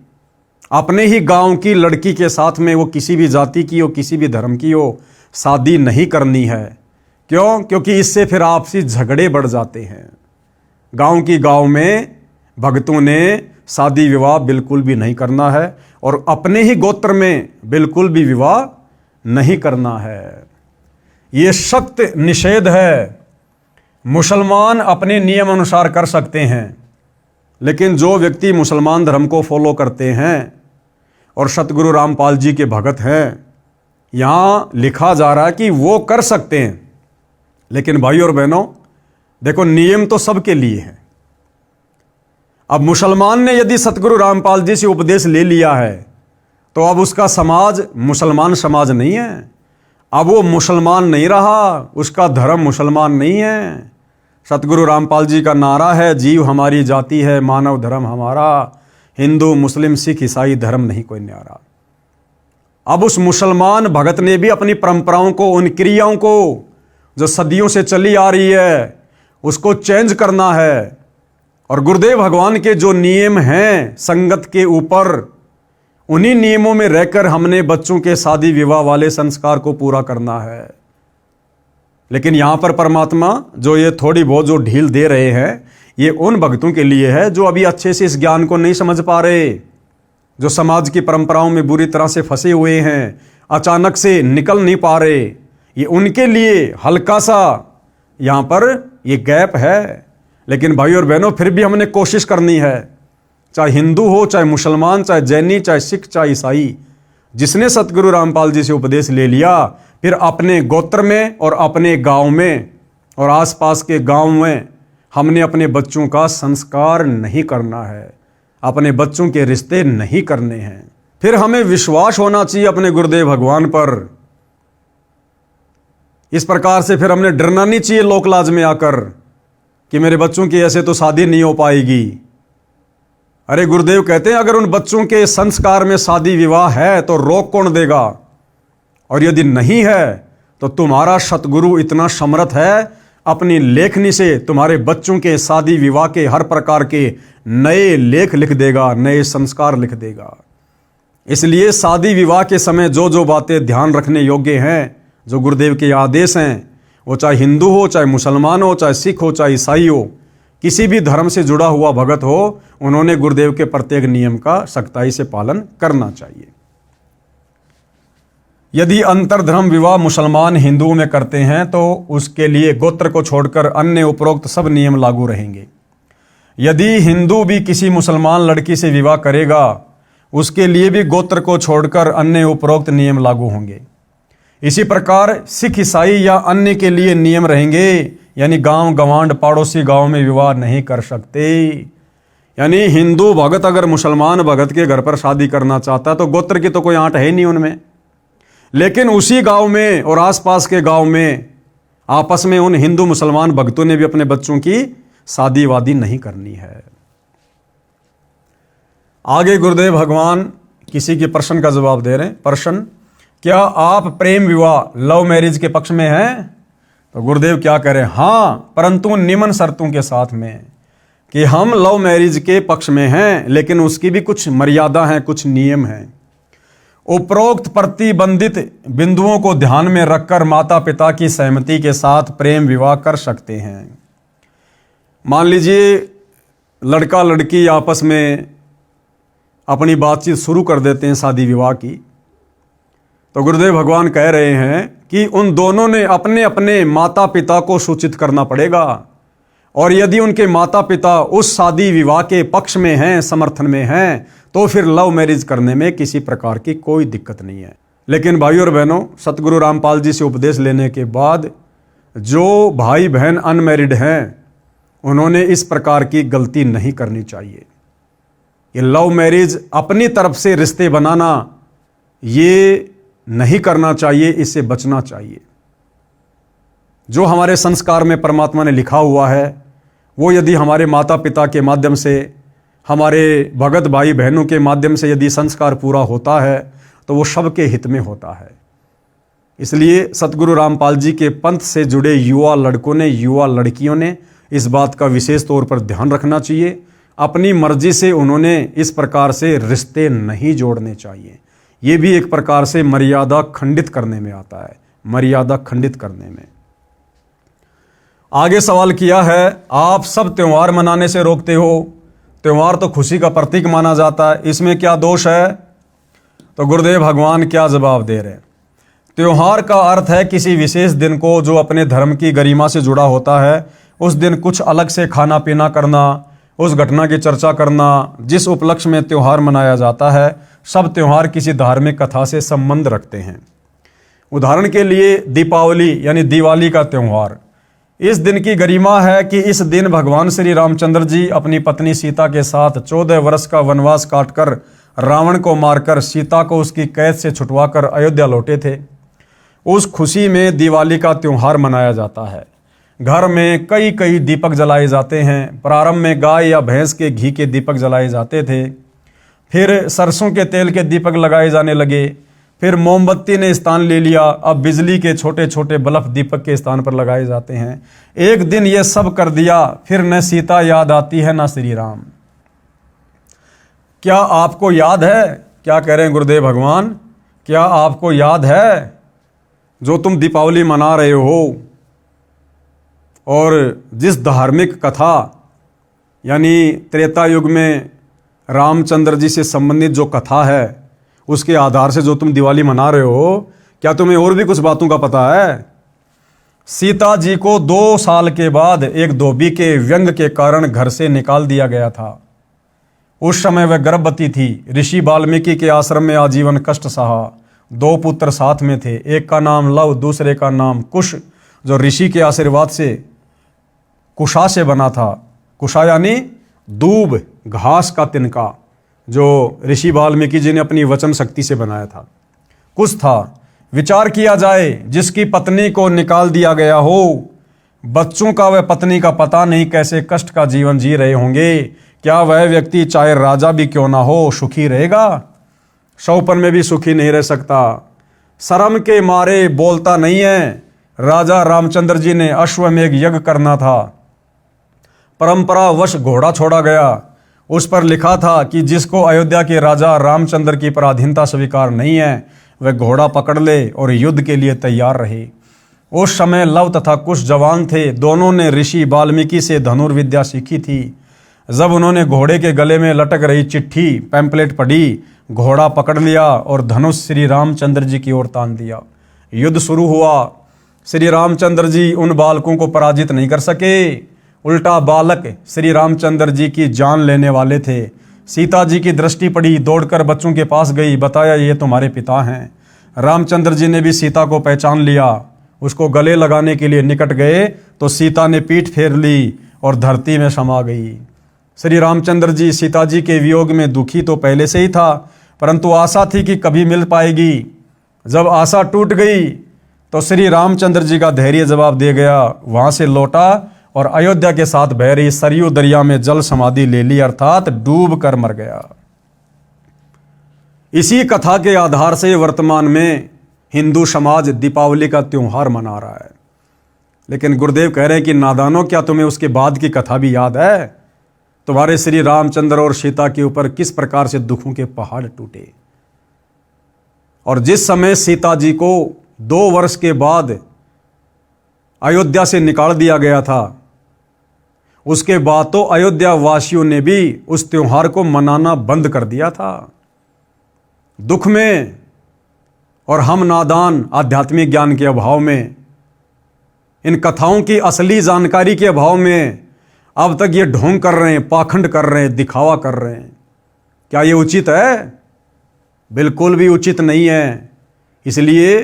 अपने ही गांव की लड़की के साथ में, वो किसी भी जाति की हो, किसी भी धर्म की हो, शादी नहीं करनी है। क्यों? क्योंकि इससे फिर आपसी झगड़े बढ़ जाते हैं। गांव में भक्तों ने शादी विवाह बिल्कुल भी नहीं करना है और अपने ही गोत्र में बिल्कुल भी विवाह नहीं करना है। ये सख्त निषेध है। मुसलमान अपने नियम अनुसार कर सकते हैं, लेकिन जो व्यक्ति मुसलमान धर्म को फॉलो करते हैं और सतगुरु रामपाल जी के भगत हैं, यहाँ लिखा जा रहा है कि वो कर सकते हैं। लेकिन भाई और बहनों, देखो नियम तो सबके लिए है। अब मुसलमान ने यदि सतगुरु रामपाल जी से उपदेश ले लिया है तो अब उसका समाज मुसलमान समाज नहीं है। अब वो मुसलमान नहीं रहा, उसका धर्म मुसलमान नहीं है। सतगुरु रामपाल जी का नारा है, जीव हमारी जाति है, मानव धर्म हमारा, हिंदू मुस्लिम सिख ईसाई धर्म नहीं कोई न्यारा। अब उस मुसलमान भगत ने भी अपनी परंपराओं को, उन क्रियाओं को जो सदियों से चली आ रही है, उसको चेंज करना है। और गुरुदेव भगवान के जो नियम हैं संगत के ऊपर, उन्हीं नियमों में रहकर हमने बच्चों के शादी विवाह वाले संस्कार को पूरा करना है। लेकिन यहां पर परमात्मा जो ये थोड़ी बहुत जो ढील दे रहे हैं, ये उन भक्तों के लिए है जो अभी अच्छे से इस ज्ञान को नहीं समझ पा रहे, जो समाज की परंपराओं में बुरी तरह से फंसे हुए हैं, अचानक से निकल नहीं पा रहे। ये उनके लिए हल्का सा यहां पर ये गैप है। लेकिन भाई और बहनों, फिर भी हमने कोशिश करनी है, चाहे हिंदू हो, चाहे मुसलमान, चाहे जैनी, चाहे सिख, चाहे ईसाई, जिसने सतगुरु रामपाल जी से उपदेश ले लिया, फिर अपने गोत्र में और अपने गांव में और आसपास के गांव में हमने अपने बच्चों का संस्कार नहीं करना है, अपने बच्चों के रिश्ते नहीं करने हैं। फिर हमें विश्वास होना चाहिए अपने गुरुदेव भगवान पर। इस प्रकार से फिर हमने डरना नहीं चाहिए लोकलाज में आकर कि मेरे बच्चों की ऐसे तो शादी नहीं हो पाएगी। अरे गुरुदेव कहते हैं, अगर उन बच्चों के संस्कार में शादी विवाह है तो रोक कौन देगा? और यदि नहीं है तो तुम्हारा सतगुरु इतना समर्थ है, अपनी लेखनी से तुम्हारे बच्चों के शादी विवाह के हर प्रकार के नए लेख लिख देगा, नए संस्कार लिख देगा। इसलिए शादी विवाह के समय जो जो बातें ध्यान रखने योग्य हैं, जो गुरुदेव के आदेश हैं, वो चाहे हिंदू हो, चाहे मुसलमान हो, चाहे सिख हो, चाहे ईसाई हो, किसी भी धर्म से जुड़ा हुआ भगत हो, उन्होंने गुरुदेव के प्रत्येक नियम का सख्ताई से पालन करना चाहिए। यदि अंतरधर्म विवाह मुसलमान हिंदुओं में करते हैं तो उसके लिए गोत्र को छोड़कर अन्य उपरोक्त सब नियम लागू रहेंगे। यदि हिंदू भी किसी मुसलमान लड़की से विवाह करेगा, उसके लिए भी गोत्र को छोड़कर अन्य उपरोक्त नियम लागू होंगे। इसी प्रकार सिख, ईसाई या अन्य के लिए नियम रहेंगे, यानी गांव गवांड पड़ोसी गांव में विवाह नहीं कर सकते। यानी हिंदू भगत अगर मुसलमान भगत के घर पर शादी करना चाहता है तो गोत्र की तो कोई आंट है नहीं उनमें, लेकिन उसी गांव में और आसपास के गांव में आपस में उन हिंदू मुसलमान भक्तों ने भी अपने बच्चों की शादी वादी नहीं करनी है। आगे गुरुदेव भगवान किसी के प्रश्न का जवाब दे रहे हैं। प्रश्न, क्या आप प्रेम विवाह लव मैरिज के पक्ष में हैं? तो गुरुदेव क्या कह रहे हैं? हाँ, परंतु निम्न शर्तों के साथ में कि हम लव मैरिज के पक्ष में हैं, लेकिन उसकी भी कुछ मर्यादा है, कुछ नियम हैं। उपरोक्त प्रतिबंधित बिंदुओं को ध्यान में रखकर माता पिता की सहमति के साथ प्रेम विवाह कर सकते हैं। मान लीजिए लड़का लड़की आपस में अपनी बातचीत शुरू कर देते हैं शादी विवाह की, तो गुरुदेव भगवान कह रहे हैं कि उन दोनों ने अपने अपने माता पिता को सूचित करना पड़ेगा। और यदि उनके माता पिता उस शादी विवाह के पक्ष में हैं, समर्थन में हैं, तो फिर लव मैरिज करने में किसी प्रकार की कोई दिक्कत नहीं है। लेकिन भाई और बहनों, सतगुरु रामपाल जी से उपदेश लेने के बाद जो भाई बहन अनमैरिड हैं, उन्होंने इस प्रकार की गलती नहीं करनी चाहिए। ये लव मैरिज अपनी तरफ से रिश्ते बनाना, ये नहीं करना चाहिए, इससे बचना चाहिए। जो हमारे संस्कार में परमात्मा ने लिखा हुआ है, वो यदि हमारे माता पिता के माध्यम से, हमारे भगत भाई बहनों के माध्यम से यदि संस्कार पूरा होता है तो वो सबके हित में होता है। इसलिए सतगुरु रामपाल जी के पंथ से जुड़े युवा लड़कों ने, युवा लड़कियों ने इस बात का विशेष तौर पर ध्यान रखना चाहिए। अपनी मर्जी से उन्होंने इस प्रकार से रिश्ते नहीं जोड़ने चाहिए। ये भी एक प्रकार से मर्यादा खंडित करने में आता है, मर्यादा खंडित करने में। आगे सवाल किया है, आप सब त्योहार मनाने से रोकते हो, त्योहार तो खुशी का प्रतीक माना जाता है, इसमें क्या दोष है? तो गुरुदेव भगवान क्या जवाब दे रहे हैं? त्योहार का अर्थ है किसी विशेष दिन को जो अपने धर्म की गरिमा से जुड़ा होता है, उस दिन कुछ अलग से खाना पीना करना, उस घटना की चर्चा करना जिस उपलक्ष्य में त्योहार मनाया जाता है। सब त्योहार किसी धार्मिक कथा से संबंध रखते हैं। उदाहरण के लिए दीपावली यानी दिवाली का त्योहार, इस दिन की गरिमा है कि इस दिन भगवान श्री रामचंद्र जी अपनी पत्नी सीता के साथ 14 वर्ष का वनवास काटकर रावण को मारकर सीता को उसकी कैद से छुटवाकर अयोध्या लौटे थे। उस खुशी में दिवाली का त्योहार मनाया जाता है। घर में कई कई दीपक जलाए जाते हैं। प्रारंभ में गाय या भैंस के घी के दीपक जलाए जाते थे, फिर सरसों के तेल के दीपक लगाए जाने लगे, फिर मोमबत्ती ने स्थान ले लिया, अब बिजली के छोटे छोटे बल्ब दीपक के स्थान पर लगाए जाते हैं। एक दिन ये सब कर दिया, फिर न सीता याद आती है न श्री राम। क्या आपको याद है? क्या कह रहे हैं गुरुदेव भगवान, क्या आपको याद है जो तुम दीपावली मना रहे हो और जिस धार्मिक कथा यानी त्रेता युग में रामचंद्र जी से संबंधित जो कथा है उसके आधार से जो तुम दिवाली मना रहे हो, क्या तुम्हें और भी कुछ बातों का पता है? सीता जी को 2 साल के बाद एक धोबी के व्यंग के कारण घर से निकाल दिया गया था। उस समय वह गर्भवती थी। ऋषि वाल्मीकि के आश्रम में आजीवन कष्ट सहा। 2 पुत्र साथ में थे, एक का नाम लव, दूसरे का नाम कुश, जो ऋषि के आशीर्वाद से कुशा से बना था। कुशा यानी दूब, घास का तिनका, जो ऋषि वाल्मीकि जी ने अपनी वचन शक्ति से बनाया था। कुछ था, विचार किया जाए, जिसकी पत्नी को निकाल दिया गया हो, बच्चों का वह पत्नी का पता नहीं कैसे कष्ट का जीवन जी रहे होंगे, क्या वह व्यक्ति चाहे राजा भी क्यों ना हो सुखी रहेगा? शौपन में भी सुखी नहीं रह सकता। शर्म के मारे बोलता नहीं है। राजा रामचंद्र जी ने अश्वमेध यज्ञ करना था, परंपरावश घोड़ा छोड़ा गया। उस पर लिखा था कि जिसको अयोध्या के राजा रामचंद्र की पराधीनता स्वीकार नहीं है वह घोड़ा पकड़ ले और युद्ध के लिए तैयार रहे। उस समय लव तथा कुश जवान थे। दोनों ने ऋषि वाल्मीकि से धनुर्विद्या सीखी थी। जब उन्होंने घोड़े के गले में लटक रही चिट्ठी पैम्पलेट पढ़ी, घोड़ा पकड़ लिया और धनुष श्री रामचंद्र जी की ओर तान दिया। युद्ध शुरू हुआ। श्री रामचंद्र जी उन बालकों को पराजित नहीं कर सके, उल्टा बालक श्री रामचंद्र जी की जान लेने वाले थे। सीता जी की दृष्टि पड़ी, दौड़कर बच्चों के पास गई, बताया ये तुम्हारे पिता हैं। रामचंद्र जी ने भी सीता को पहचान लिया। उसको गले लगाने के लिए निकट गए तो सीता ने पीठ फेर ली और धरती में समा गई। श्री रामचंद्र जी सीता जी के वियोग में दुखी तो पहले से ही था, परंतु आशा थी कि कभी मिल पाएगी। जब आशा टूट गई तो श्री रामचंद्र जी का धैर्य जवाब दे गया। वहां से लौटा और अयोध्या के साथ बह रही सरयू दरिया में जल समाधि ले ली, अर्थात डूब कर मर गया। इसी कथा के आधार से वर्तमान में हिंदू समाज दीपावली का त्योहार मना रहा है। लेकिन गुरुदेव कह रहे हैं कि नादानों, क्या तुम्हें उसके बाद की कथा भी याद है? तुम्हारे श्री रामचंद्र और सीता के ऊपर किस प्रकार से दुखों के पहाड़ टूटे, और जिस समय सीता जी को 2 वर्ष के बाद अयोध्या से निकाल दिया गया था, उसके बाद तो अयोध्या वासियों ने भी उस त्योहार को मनाना बंद कर दिया था। दुख में और हम नादान आध्यात्मिक ज्ञान के अभाव में, इन कथाओं की असली जानकारी के अभाव में अब तक ये ढोंग कर रहे हैं, पाखंड कर रहे हैं, दिखावा कर रहे हैं। क्या ये उचित है? बिल्कुल भी उचित नहीं है। इसलिए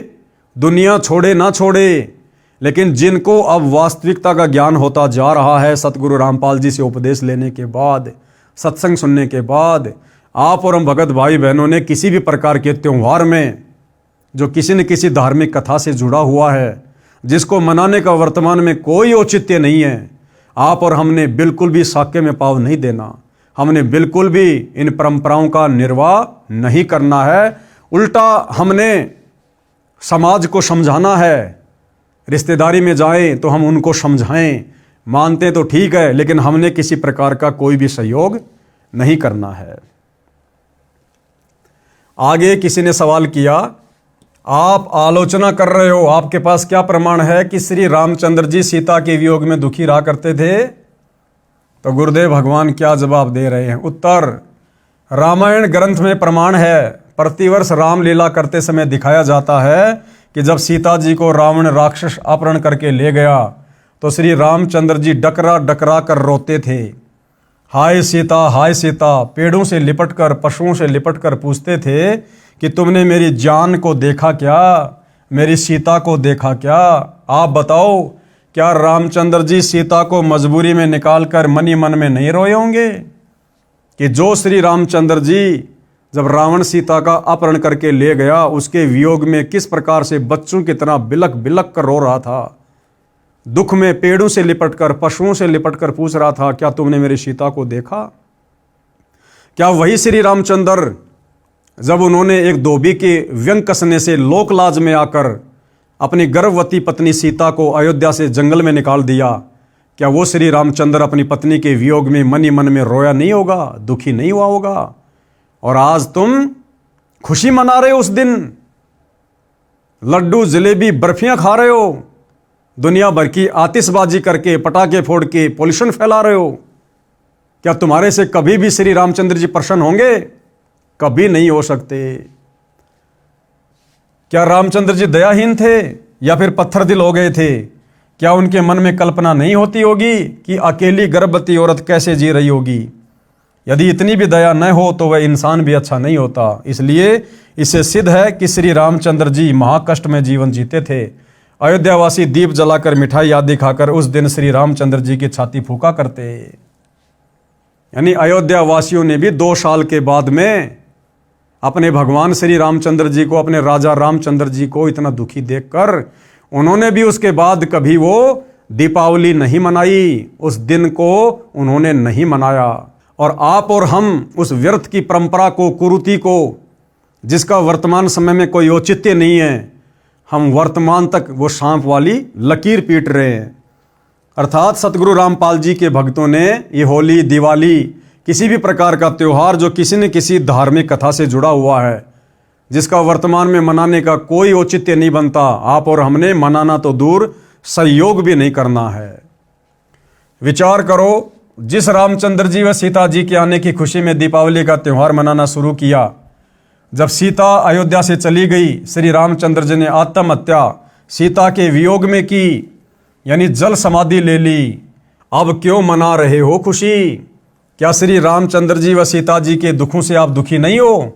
दुनिया छोड़े ना छोड़े, लेकिन जिनको अब वास्तविकता का ज्ञान होता जा रहा है, सतगुरु रामपाल जी से उपदेश लेने के बाद, सत्संग सुनने के बाद, आप और हम भगत भाई बहनों ने किसी भी प्रकार के त्योहार में जो किसी न किसी धार्मिक कथा से जुड़ा हुआ है, जिसको मनाने का वर्तमान में कोई औचित्य नहीं है, आप और हमने बिल्कुल भी साक्य में पाव नहीं देना। हमने बिल्कुल भी इन परंपराओं का निर्वाह नहीं करना है। उल्टा हमने समाज को समझाना है। रिश्तेदारी में जाएं तो हम उनको समझाएं, मानते तो ठीक है, लेकिन हमने किसी प्रकार का कोई भी सहयोग नहीं करना है। आगे किसी ने सवाल किया, आप आलोचना कर रहे हो, आपके पास क्या प्रमाण है कि श्री रामचंद्र जी सीता के वियोग में दुखी रहा करते थे? तो गुरुदेव भगवान क्या जवाब दे रहे हैं? उत्तर, रामायण ग्रंथ में प्रमाण है। प्रतिवर्ष रामलीला करते समय दिखाया जाता है कि जब सीता जी को रावण राक्षस अपहरण करके ले गया तो श्री रामचंद्र जी डकरा डकरा कर रोते थे, हाय सीता, हाय सीता। पेड़ों से लिपटकर, पशुओं से लिपटकर पूछते थे कि तुमने मेरी जान को देखा क्या, मेरी सीता को देखा क्या? आप बताओ, क्या रामचंद्र जी सीता को मजबूरी में निकालकर मनी मन में नहीं रोए होंगे कि जो श्री रामचंद्र जी जब रावण सीता का अपहरण करके ले गया, उसके वियोग में किस प्रकार से बच्चों की तरह बिलक बिलक कर रो रहा था? दुख में पेड़ों से लिपटकर, पशुओं से लिपटकर पूछ रहा था, क्या तुमने मेरी सीता को देखा? क्या वही श्री रामचंद्र जब उन्होंने एक धोबी के व्यंग कसने से लोकलाज में आकर अपनी गर्भवती पत्नी सीता को अयोध्या से जंगल में निकाल दिया, क्या वो श्री रामचंद्र अपनी पत्नी के वियोग में मन ही मन में रोया नहीं होगा, दुखी नहीं हुआ होगा? और आज तुम खुशी मना रहे हो, उस दिन लड्डू जलेबी बर्फियां खा रहे हो, दुनिया भर की आतिशबाजी करके, पटाखे फोड़ के पोल्यूशन फैला रहे हो। क्या तुम्हारे से कभी भी श्री रामचंद्र जी प्रसन्न होंगे? कभी नहीं हो सकते। क्या रामचंद्र जी दयाहीन थे या फिर पत्थर दिल हो गए थे? क्या उनके मन में कल्पना नहीं होती होगी कि अकेली गर्भवती औरत कैसे जी रही होगी? यदि इतनी भी दया न हो तो वह इंसान भी अच्छा नहीं होता। इसलिए इससे सिद्ध है कि श्री रामचंद्र जी महाकष्ट में जीवन जीते थे। अयोध्यावासी दीप जलाकर, मिठाई आदि खाकर उस दिन श्री रामचंद्र जी की छाती फूका करते। यानी अयोध्या वासियों ने भी 2 साल के बाद में अपने भगवान श्री रामचंद्र जी को, अपने राजा रामचंद्र जी को इतना दुखी देखकर उन्होंने भी उसके बाद कभी वो दीपावली नहीं मनाई, उस दिन को उन्होंने नहीं मनाया। और आप और हम उस व्यर्थ की परंपरा को, कुरीति को, जिसका वर्तमान समय में कोई औचित्य नहीं है, हम वर्तमान तक वो सांप वाली लकीर पीट रहे हैं। अर्थात सतगुरु रामपाल जी के भक्तों ने ये होली, दिवाली, किसी भी प्रकार का त्यौहार जो किसी न किसी धार्मिक कथा से जुड़ा हुआ है, जिसका वर्तमान में मनाने का कोई औचित्य नहीं बनता, आप और हमने मनाना तो दूर, सहयोग भी नहीं करना है। विचार करो, जिस रामचंद्र जी व सीता जी के आने की खुशी में दीपावली का त्यौहार मनाना शुरू किया, जब सीता अयोध्या से चली गई, श्री रामचंद्र जी ने आत्महत्या सीता के वियोग में की, यानी जल समाधि ले ली। अब क्यों मना रहे हो खुशी? क्या श्री रामचंद्र जी व सीता जी के दुखों से आप दुखी नहीं हो?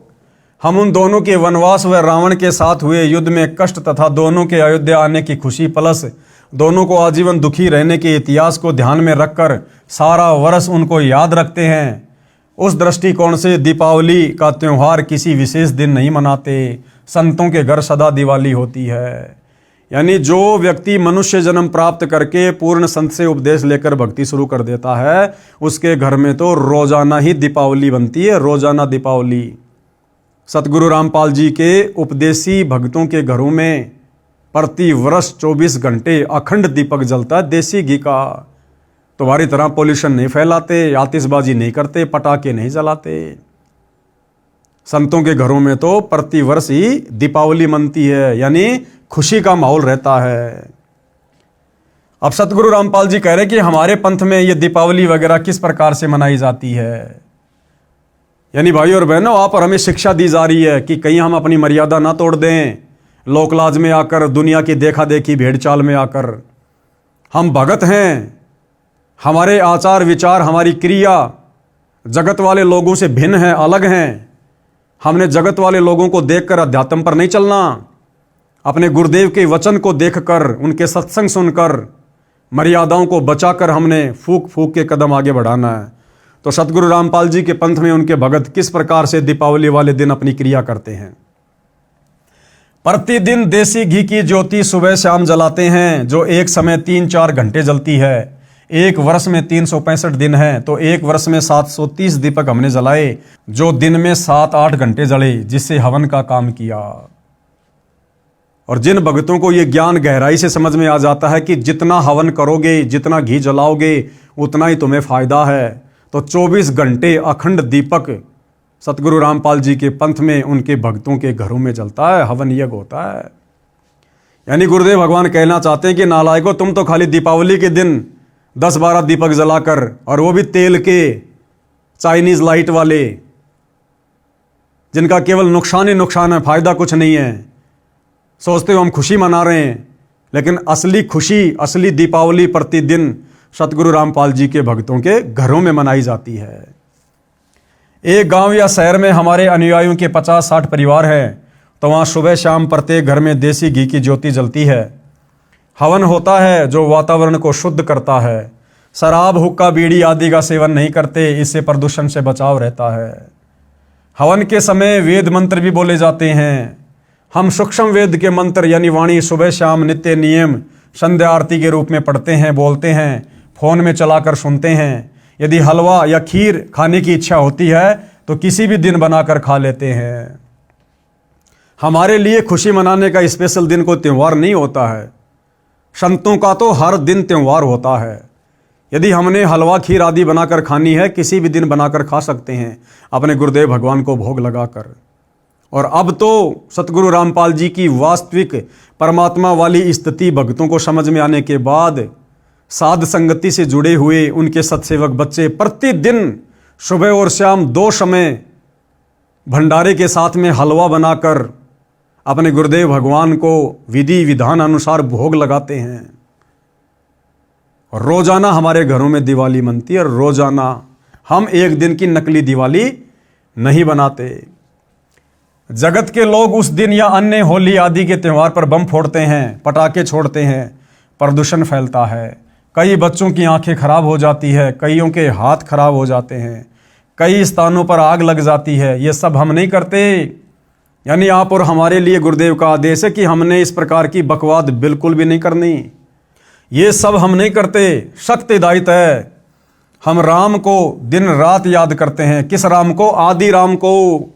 हम उन दोनों के वनवास व रावण के साथ हुए युद्ध में कष्ट तथा दोनों के अयोध्या आने की खुशी प्लस दोनों को आजीवन दुखी रहने के इतिहास को ध्यान में रखकर सारा वर्ष उनको याद रखते हैं। उस दृष्टिकोण से दीपावली का त्यौहार किसी विशेष दिन नहीं मनाते। संतों के घर सदा दिवाली होती है। यानी जो व्यक्ति मनुष्य जन्म प्राप्त करके पूर्ण संत से उपदेश लेकर भक्ति शुरू कर देता है, उसके घर में तो रोजाना ही दीपावली बनती है, रोजाना दीपावली। सतगुरु रामपाल जी के उपदेशी भक्तों के घरों में प्रति वर्ष 24 घंटे अखंड दीपक जलता है, देसी घी का। तुम्हारी तरह पोल्यूशन नहीं फैलाते, आतिशबाजी नहीं करते, पटाखे नहीं जलाते। संतों के घरों में तो प्रति वर्ष ही दीपावली मनती है, यानी खुशी का माहौल रहता है। अब सतगुरु रामपाल जी कह रहे कि हमारे पंथ में ये दीपावली वगैरह किस प्रकार से मनाई जाती है। यानी भाई और बहनों, आप और हमें शिक्षा दी जा रही है कि कहीं हम अपनी मर्यादा ना तोड़ दें, लोकलाज में आकर, दुनिया की देखा देखी भेड़ चाल में आकर। हम भगत हैं, हमारे आचार विचार, हमारी क्रिया जगत वाले लोगों से भिन्न है, अलग हैं। हमने जगत वाले लोगों को देखकर अध्यात्म पर नहीं चलना, अपने गुरुदेव के वचन को देखकर, उनके सत्संग सुनकर, मर्यादाओं को बचाकर हमने फूक फूक के कदम आगे बढ़ाना है। तो सतगुरु रामपाल जी के पंथ में उनके भगत किस प्रकार से दीपावली वाले दिन अपनी क्रिया करते हैं। प्रतिदिन देसी घी की ज्योति सुबह शाम जलाते हैं, जो एक समय 3-4 घंटे जलती है। एक वर्ष में 365 दिन है, तो एक वर्ष में 730 दीपक हमने जलाए, जो दिन में 7-8 घंटे जले, जिससे हवन का काम किया। और जिन भक्तों को ये ज्ञान गहराई से समझ में आ जाता है कि जितना हवन करोगे, जितना घी जलाओगे, उतना ही तुम्हें फायदा है, तो 24 घंटे अखंड दीपक सतगुरु रामपाल जी के पंथ में उनके भक्तों के घरों में जलता है, हवन यज्ञ होता है। यानी गुरुदेव भगवान कहना चाहते हैं कि नालायकों, तुम तो खाली दीपावली के दिन 10-12 दीपक जलाकर, और वो भी तेल के, चाइनीज लाइट वाले, जिनका केवल नुकसान ही नुकसान है, फायदा कुछ नहीं है, सोचते हो हम खुशी मना रहे हैं। लेकिन असली खुशी, असली दीपावली प्रतिदिन सतगुरु रामपाल जी के भक्तों के घरों में मनाई जाती है। एक गांव या शहर में हमारे अनुयायियों के 50-60 परिवार हैं, तो वहाँ सुबह शाम प्रत्येक घर में देसी घी की ज्योति जलती है। हवन होता है जो वातावरण को शुद्ध करता है। शराब, हुक्का, बीड़ी आदि का सेवन नहीं करते, इससे प्रदूषण से बचाव रहता है। हवन के समय वेद मंत्र भी बोले जाते हैं। हम सूक्ष्म वेद के मंत्र यानी वाणी सुबह शाम नित्य नियम संध्या आरती के रूप में पढ़ते हैं, बोलते हैं, फ़ोन में चलाकर सुनते हैं। यदि हलवा या खीर खाने की इच्छा होती है तो किसी भी दिन बनाकर खा लेते हैं। हमारे लिए खुशी मनाने का स्पेशल दिन कोई त्यौहार नहीं होता है। संतों का तो हर दिन त्यौहार होता है। यदि हमने हलवा खीर आदि बनाकर खानी है, किसी भी दिन बनाकर खा सकते हैं अपने गुरुदेव भगवान को भोग लगाकर। और अब तो सतगुरु रामपाल जी की वास्तविक परमात्मा वाली स्थिति भक्तों को समझ में आने के बाद साध संगति से जुड़े हुए उनके सत्सेवक बच्चे प्रतिदिन सुबह और शाम 2 समय भंडारे के साथ में हलवा बनाकर अपने गुरुदेव भगवान को विधि विधान अनुसार भोग लगाते हैं। रोजाना हमारे घरों में दिवाली मनती है। रोजाना हम एक दिन की नकली दिवाली नहीं बनाते। जगत के लोग उस दिन या अन्य होली आदि के त्यौहार पर बम फोड़ते हैं, पटाखे छोड़ते हैं, प्रदूषण फैलता है। कई बच्चों की आंखें खराब हो जाती है, कईयों के हाथ खराब हो जाते हैं, कई स्थानों पर आग लग जाती है। ये सब हम नहीं करते। यानी आप और हमारे लिए गुरुदेव का आदेश है कि हमने इस प्रकार की बकवाद बिल्कुल भी नहीं करनी। ये सब हम नहीं करते। सख्त हिदायत है। हम राम को दिन रात याद करते हैं। किस राम को? आदि राम को,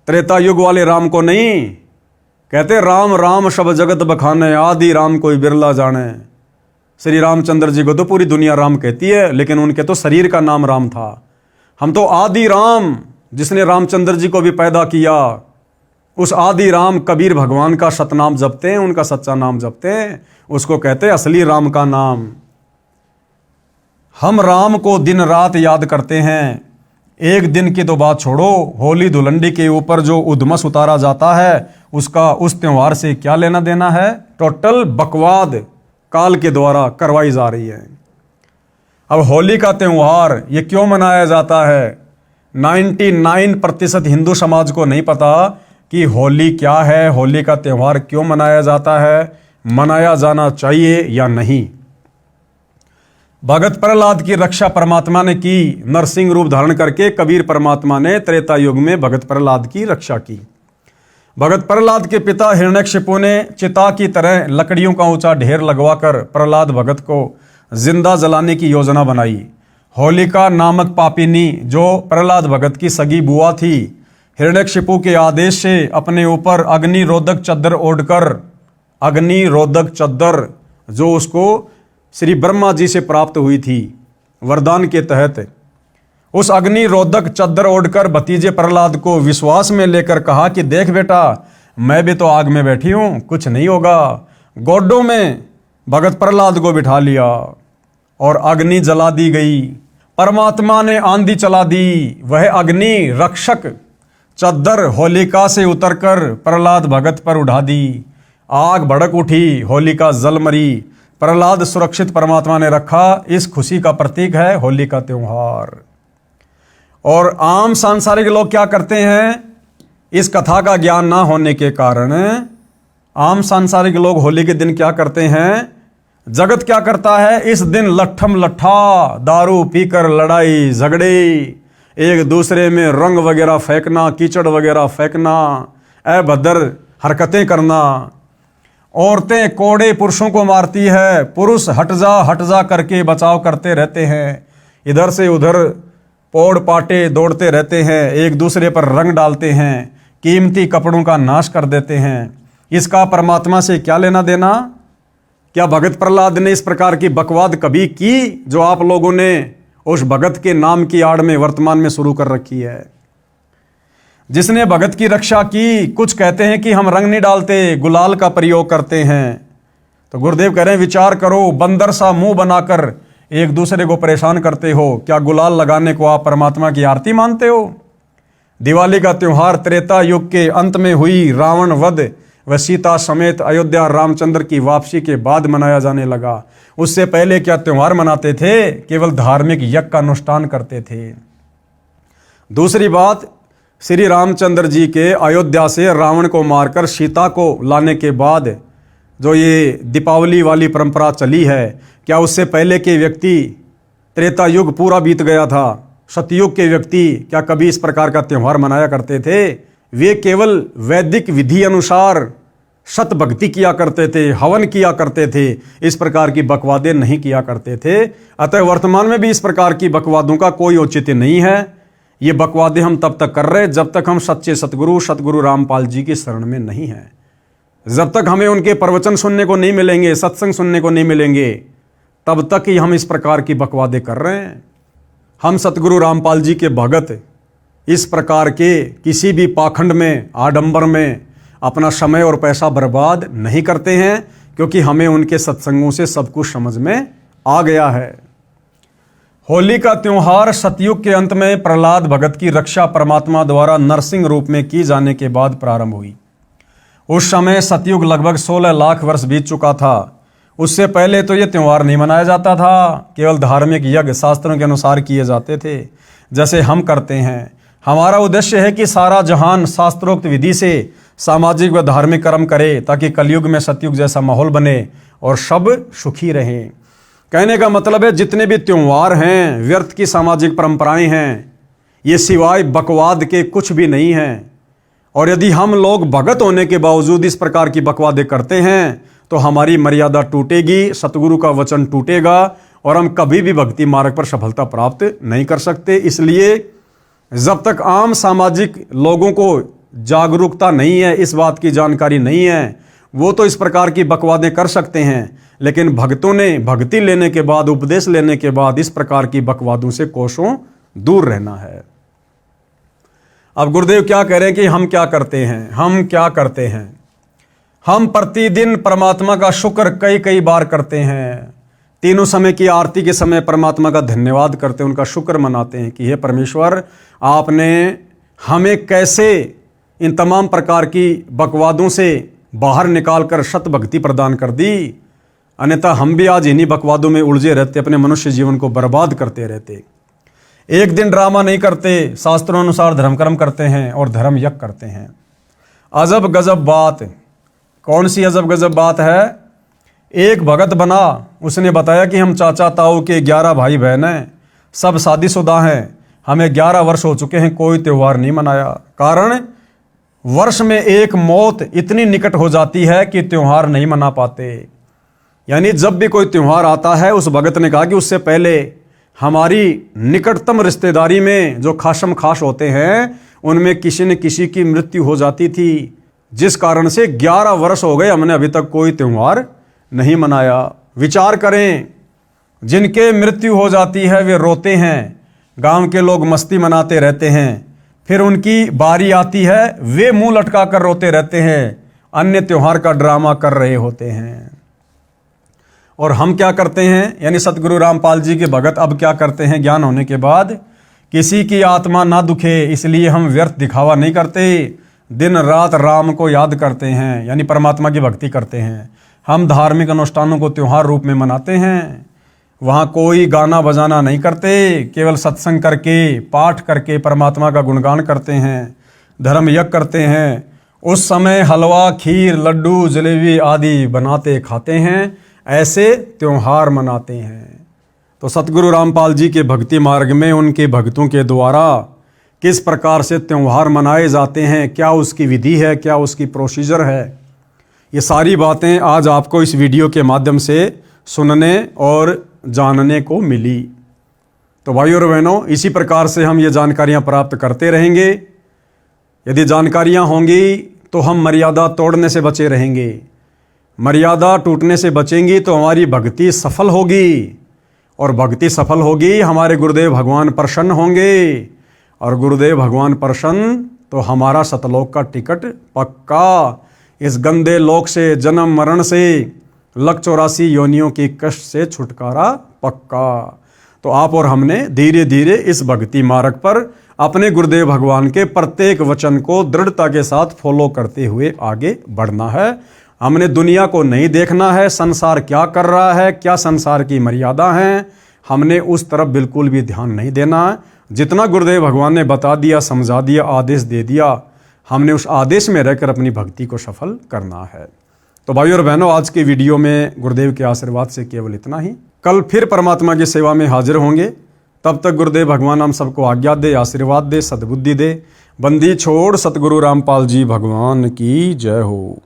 त्रेता युग वाले राम को नहीं। कहते राम राम सब जगत बखाने, आदि राम कोई बिरला जाने। श्री रामचंद्र जी को तो पूरी दुनिया राम कहती है, लेकिन उनके तो शरीर का नाम राम था। हम तो आदि राम, जिसने रामचंद्र जी को भी पैदा किया, उस आदि राम कबीर भगवान का सतनाम जपते हैं, उनका सच्चा नाम जपते हैं। उसको कहते हैं असली राम का नाम। हम राम को दिन रात याद करते हैं। एक दिन की तो बात छोड़ो, होली धुलंडी के ऊपर जो उधमस उतारा जाता है, उसका उस त्योहार से क्या लेना देना है? टोटल बकवाद काल के द्वारा करवाई जा रही है। अब होली का त्यौहार ये क्यों मनाया जाता है? 99% हिंदू समाज को नहीं पता कि होली क्या है, होली का त्यौहार क्यों मनाया जाता है, मनाया जाना चाहिए या नहीं। भगत प्रहलाद की रक्षा परमात्मा ने की। नरसिंह रूप धारण करके कबीर परमात्मा ने त्रेता युग में भगत प्रहलाद की रक्षा की। भगत प्रहलाद के पिता हिरण्यकशिपु ने चिता की तरह लकड़ियों का ऊंचा ढेर लगवाकर प्रहलाद भगत को जिंदा जलाने की योजना बनाई। होलिका नामक पापिनी, जो प्रहलाद भगत की सगी बुआ थी, हिरण्यकशिपु के आदेश से अपने ऊपर अग्निरोधक चद्दर ओढ़कर, अग्निरोधक चद्दर जो उसको श्री ब्रह्मा जी से प्राप्त हुई थी वरदान के तहत, उस अग्निरोधक चद्दर ओढ़कर भतीजे प्रहलाद को विश्वास में लेकर कहा कि देख बेटा, मैं भी तो आग में बैठी हूं, कुछ नहीं होगा। गोडों में भगत प्रहलाद को बिठा लिया और अग्नि जला दी गई। परमात्मा ने आंधी चला दी। वह अग्नि रक्षक चद्दर होलिका से उतरकर प्रहलाद भगत पर उड़ा दी। आग भड़क उठी, होलिका जल मरी। प्रहलाद सुरक्षित परमात्मा ने रखा। इस खुशी का प्रतीक है होली का त्यौहार। और आम सांसारिक लोग क्या करते हैं? इस कथा का ज्ञान ना होने के कारण आम सांसारिक लोग होली के दिन क्या करते हैं? जगत क्या करता है? इस दिन लट्ठम लट्ठा, दारू पीकर लड़ाई झगड़े, एक दूसरे में रंग वगैरह फेंकना, कीचड़ वगैरह फेंकना, अभद्र हरकतें करना। औरतें कोड़े पुरुषों को मारती है, पुरुष हट जा करके बचाव करते रहते हैं। इधर से उधर पोड़ पाटे दौड़ते रहते हैं, एक दूसरे पर रंग डालते हैं, कीमती कपड़ों का नाश कर देते हैं। इसका परमात्मा से क्या लेना देना? क्या भगत प्रहलाद ने इस प्रकार की बकवाद कभी की जो आप लोगों ने उस भगत के नाम की आड़ में वर्तमान में शुरू कर रखी है? जिसने भगत की रक्षा की, कुछ कहते हैं कि हम रंग नहीं डालते, गुलाल का प्रयोग करते हैं। तो गुरुदेव कह रहे हैं विचार करो, बंदर सा मुंह बनाकर एक दूसरे को परेशान करते हो, क्या गुलाल लगाने को आप परमात्मा की आरती मानते हो? दिवाली का त्योहार त्रेता युग के अंत में हुई रावण वध व सीता समेत अयोध्या रामचंद्र की वापसी के बाद मनाया जाने लगा। उससे पहले क्या त्योहार मनाते थे? केवल धार्मिक यज्ञ का अनुष्ठान करते थे। दूसरी बात, श्री रामचंद्र जी के अयोध्या से रावण को मारकर सीता को लाने के बाद जो ये दीपावली वाली परंपरा चली है, क्या उससे पहले के व्यक्ति, त्रेता युग पूरा बीत गया था, सतयुग के व्यक्ति क्या कभी इस प्रकार का त्यौहार मनाया करते थे? वे केवल वैदिक विधि अनुसार शत भक्ति किया करते थे, हवन किया करते थे, इस प्रकार की बकवादें नहीं किया करते थे। अतः वर्तमान में भी इस प्रकार की बकवादों का कोई औचित्य नहीं है। ये बकवादें हम तब तक कर रहे जब तक हम सच्चे सतगुरु रामपाल जी की शरण में नहीं हैं। जब तक हमें उनके प्रवचन सुनने को नहीं मिलेंगे, सत्संग सुनने को नहीं मिलेंगे, तब तक ही हम इस प्रकार की बकवादें कर रहे हैं। हम सतगुरु रामपाल जी के भगत इस प्रकार के किसी भी पाखंड में, आडंबर में अपना समय और पैसा बर्बाद नहीं करते हैं, क्योंकि हमें उनके सत्संगों से सब कुछ समझ में आ गया है। होली का त्योहार सतयुग के अंत में प्रहलाद भगत की रक्षा परमात्मा द्वारा नरसिंह रूप में की जाने के बाद प्रारंभ हुई। उस समय सतयुग लगभग 16 लाख वर्ष बीत चुका था। उससे पहले तो यह त्योहार नहीं मनाया जाता था, केवल धार्मिक यज्ञ शास्त्रों के अनुसार किए जाते थे, जैसे हम करते हैं। हमारा उद्देश्य है कि सारा जहान शास्त्रोक्त विधि से सामाजिक व धार्मिक कर्म करे, ताकि कलयुग में सतयुग जैसा माहौल बने और सब सुखी रहें। कहने का मतलब है जितने भी त्योहार हैं, व्यर्थ की सामाजिक परंपराएं हैं, ये सिवाय बकवाद के कुछ भी नहीं हैं। और यदि हम लोग भगत होने के बावजूद इस प्रकार की बकवादें करते हैं तो हमारी मर्यादा टूटेगी, सतगुरु का वचन टूटेगा और हम कभी भी भक्ति मार्ग पर सफलता प्राप्त नहीं कर सकते। इसलिए जब तक आम सामाजिक लोगों को जागरूकता नहीं है, इस बात की जानकारी नहीं है, वो तो इस प्रकार की बकवादें कर सकते हैं, लेकिन भक्तों ने भक्ति लेने के बाद, उपदेश लेने के बाद इस प्रकार की बकवादों से कोसों दूर रहना है। अब गुरुदेव क्या कह रहे हैं कि हम क्या करते हैं? हम क्या करते हैं? हम प्रतिदिन परमात्मा का शुक्र कई कई बार करते हैं। तीनों समय की आरती के समय परमात्मा का धन्यवाद करते हैं, उनका शुक्र मनाते हैं कि हे परमेश्वर, आपने हमें कैसे इन तमाम प्रकार की बकवादों से बाहर निकालकर शत भक्ति प्रदान कर दी। अन्यथा हम भी आज इन्हीं बकवादों में उलझे रहते, अपने मनुष्य जीवन को बर्बाद करते रहते। एक दिन ड्रामा नहीं करते, शास्त्रों अनुसार धर्म कर्म करते हैं और धर्म यज्ञ करते हैं। अजब गजब बात। कौन सी अजब गजब बात है? एक भगत बना, उसने बताया कि हम चाचा ताऊ के 11 भाई बहन हैं, सब शादीशुदा हैं, हमें 11 वर्ष हो चुके हैं, कोई त्यौहार नहीं मनाया। कारण वर्ष में एक मौत इतनी निकट हो जाती है कि त्यौहार नहीं मना पाते। यानी जब भी कोई त्यौहार आता है, उस भगत ने कहा कि उससे पहले हमारी निकटतम रिश्तेदारी में जो खासम खास होते हैं, उनमें किसी न किसी की मृत्यु हो जाती थी, जिस कारण से 11 वर्ष हो गए हमने अभी तक कोई त्यौहार नहीं मनाया। विचार करें, जिनके मृत्यु हो जाती है वे रोते हैं, गांव के लोग मस्ती मनाते रहते हैं, फिर उनकी बारी आती है, वे मुंह लटका कर रोते रहते हैं, अन्य त्योहार का ड्रामा कर रहे होते हैं। और हम क्या करते हैं? यानी सतगुरु रामपाल जी के भगत अब क्या करते हैं? ज्ञान होने के बाद किसी की आत्मा ना दुखे, इसलिए हम व्यर्थ दिखावा नहीं करते, दिन रात राम को याद करते हैं, यानी परमात्मा की भक्ति करते हैं। हम धार्मिक अनुष्ठानों को त्योहार रूप में मनाते हैं, वहाँ कोई गाना बजाना नहीं करते, केवल सत्संग करके, पाठ करके परमात्मा का गुणगान करते हैं, धर्म यज्ञ करते हैं। उस समय हलवा, खीर, लड्डू, जलेबी आदि बनाते खाते हैं, ऐसे त्योहार मनाते हैं। तो सतगुरु रामपाल जी के भक्ति मार्ग में उनके भक्तों के द्वारा किस प्रकार से त्योहार मनाए जाते हैं, क्या उसकी विधि है, क्या उसकी प्रोसीजर है, ये सारी बातें आज आपको इस वीडियो के माध्यम से सुनने और जानने को मिली। तो भाइयों और बहनों, इसी प्रकार से हम ये जानकारियाँ प्राप्त करते रहेंगे। यदि जानकारियाँ होंगी तो हम मर्यादा तोड़ने से बचे रहेंगे, मर्यादा टूटने से बचेंगी तो हमारी भक्ति सफल होगी, और भक्ति सफल होगी, हमारे गुरुदेव भगवान प्रसन्न होंगे, और गुरुदेव भगवान प्रसन्न तो हमारा सतलोक का टिकट पक्का। इस गंदे लोक से, जन्म मरण से, 184 योनियों की कष्ट से छुटकारा पक्का। तो आप और हमने धीरे धीरे इस भक्ति मार्ग पर अपने गुरुदेव भगवान के प्रत्येक वचन को दृढ़ता के साथ फॉलो करते हुए आगे बढ़ना है। हमने दुनिया को नहीं देखना है, संसार क्या कर रहा है, क्या संसार की मर्यादा है, हमने उस तरफ बिल्कुल भी ध्यान नहीं देना है। जितना गुरुदेव भगवान ने बता दिया, समझा दिया, आदेश दे दिया, हमने उस आदेश में रहकर अपनी भक्ति को सफल करना है। तो भाइयों और बहनों, आज की वीडियो में गुरुदेव के आशीर्वाद से केवल इतना ही। कल फिर परमात्मा की सेवा में हाजिर होंगे। तब तक गुरुदेव भगवान हम सबको आज्ञा दे, आशीर्वाद दे, सद्बुद्धि दे। बंदी छोड़ सतगुरु रामपाल जी भगवान की जय हो।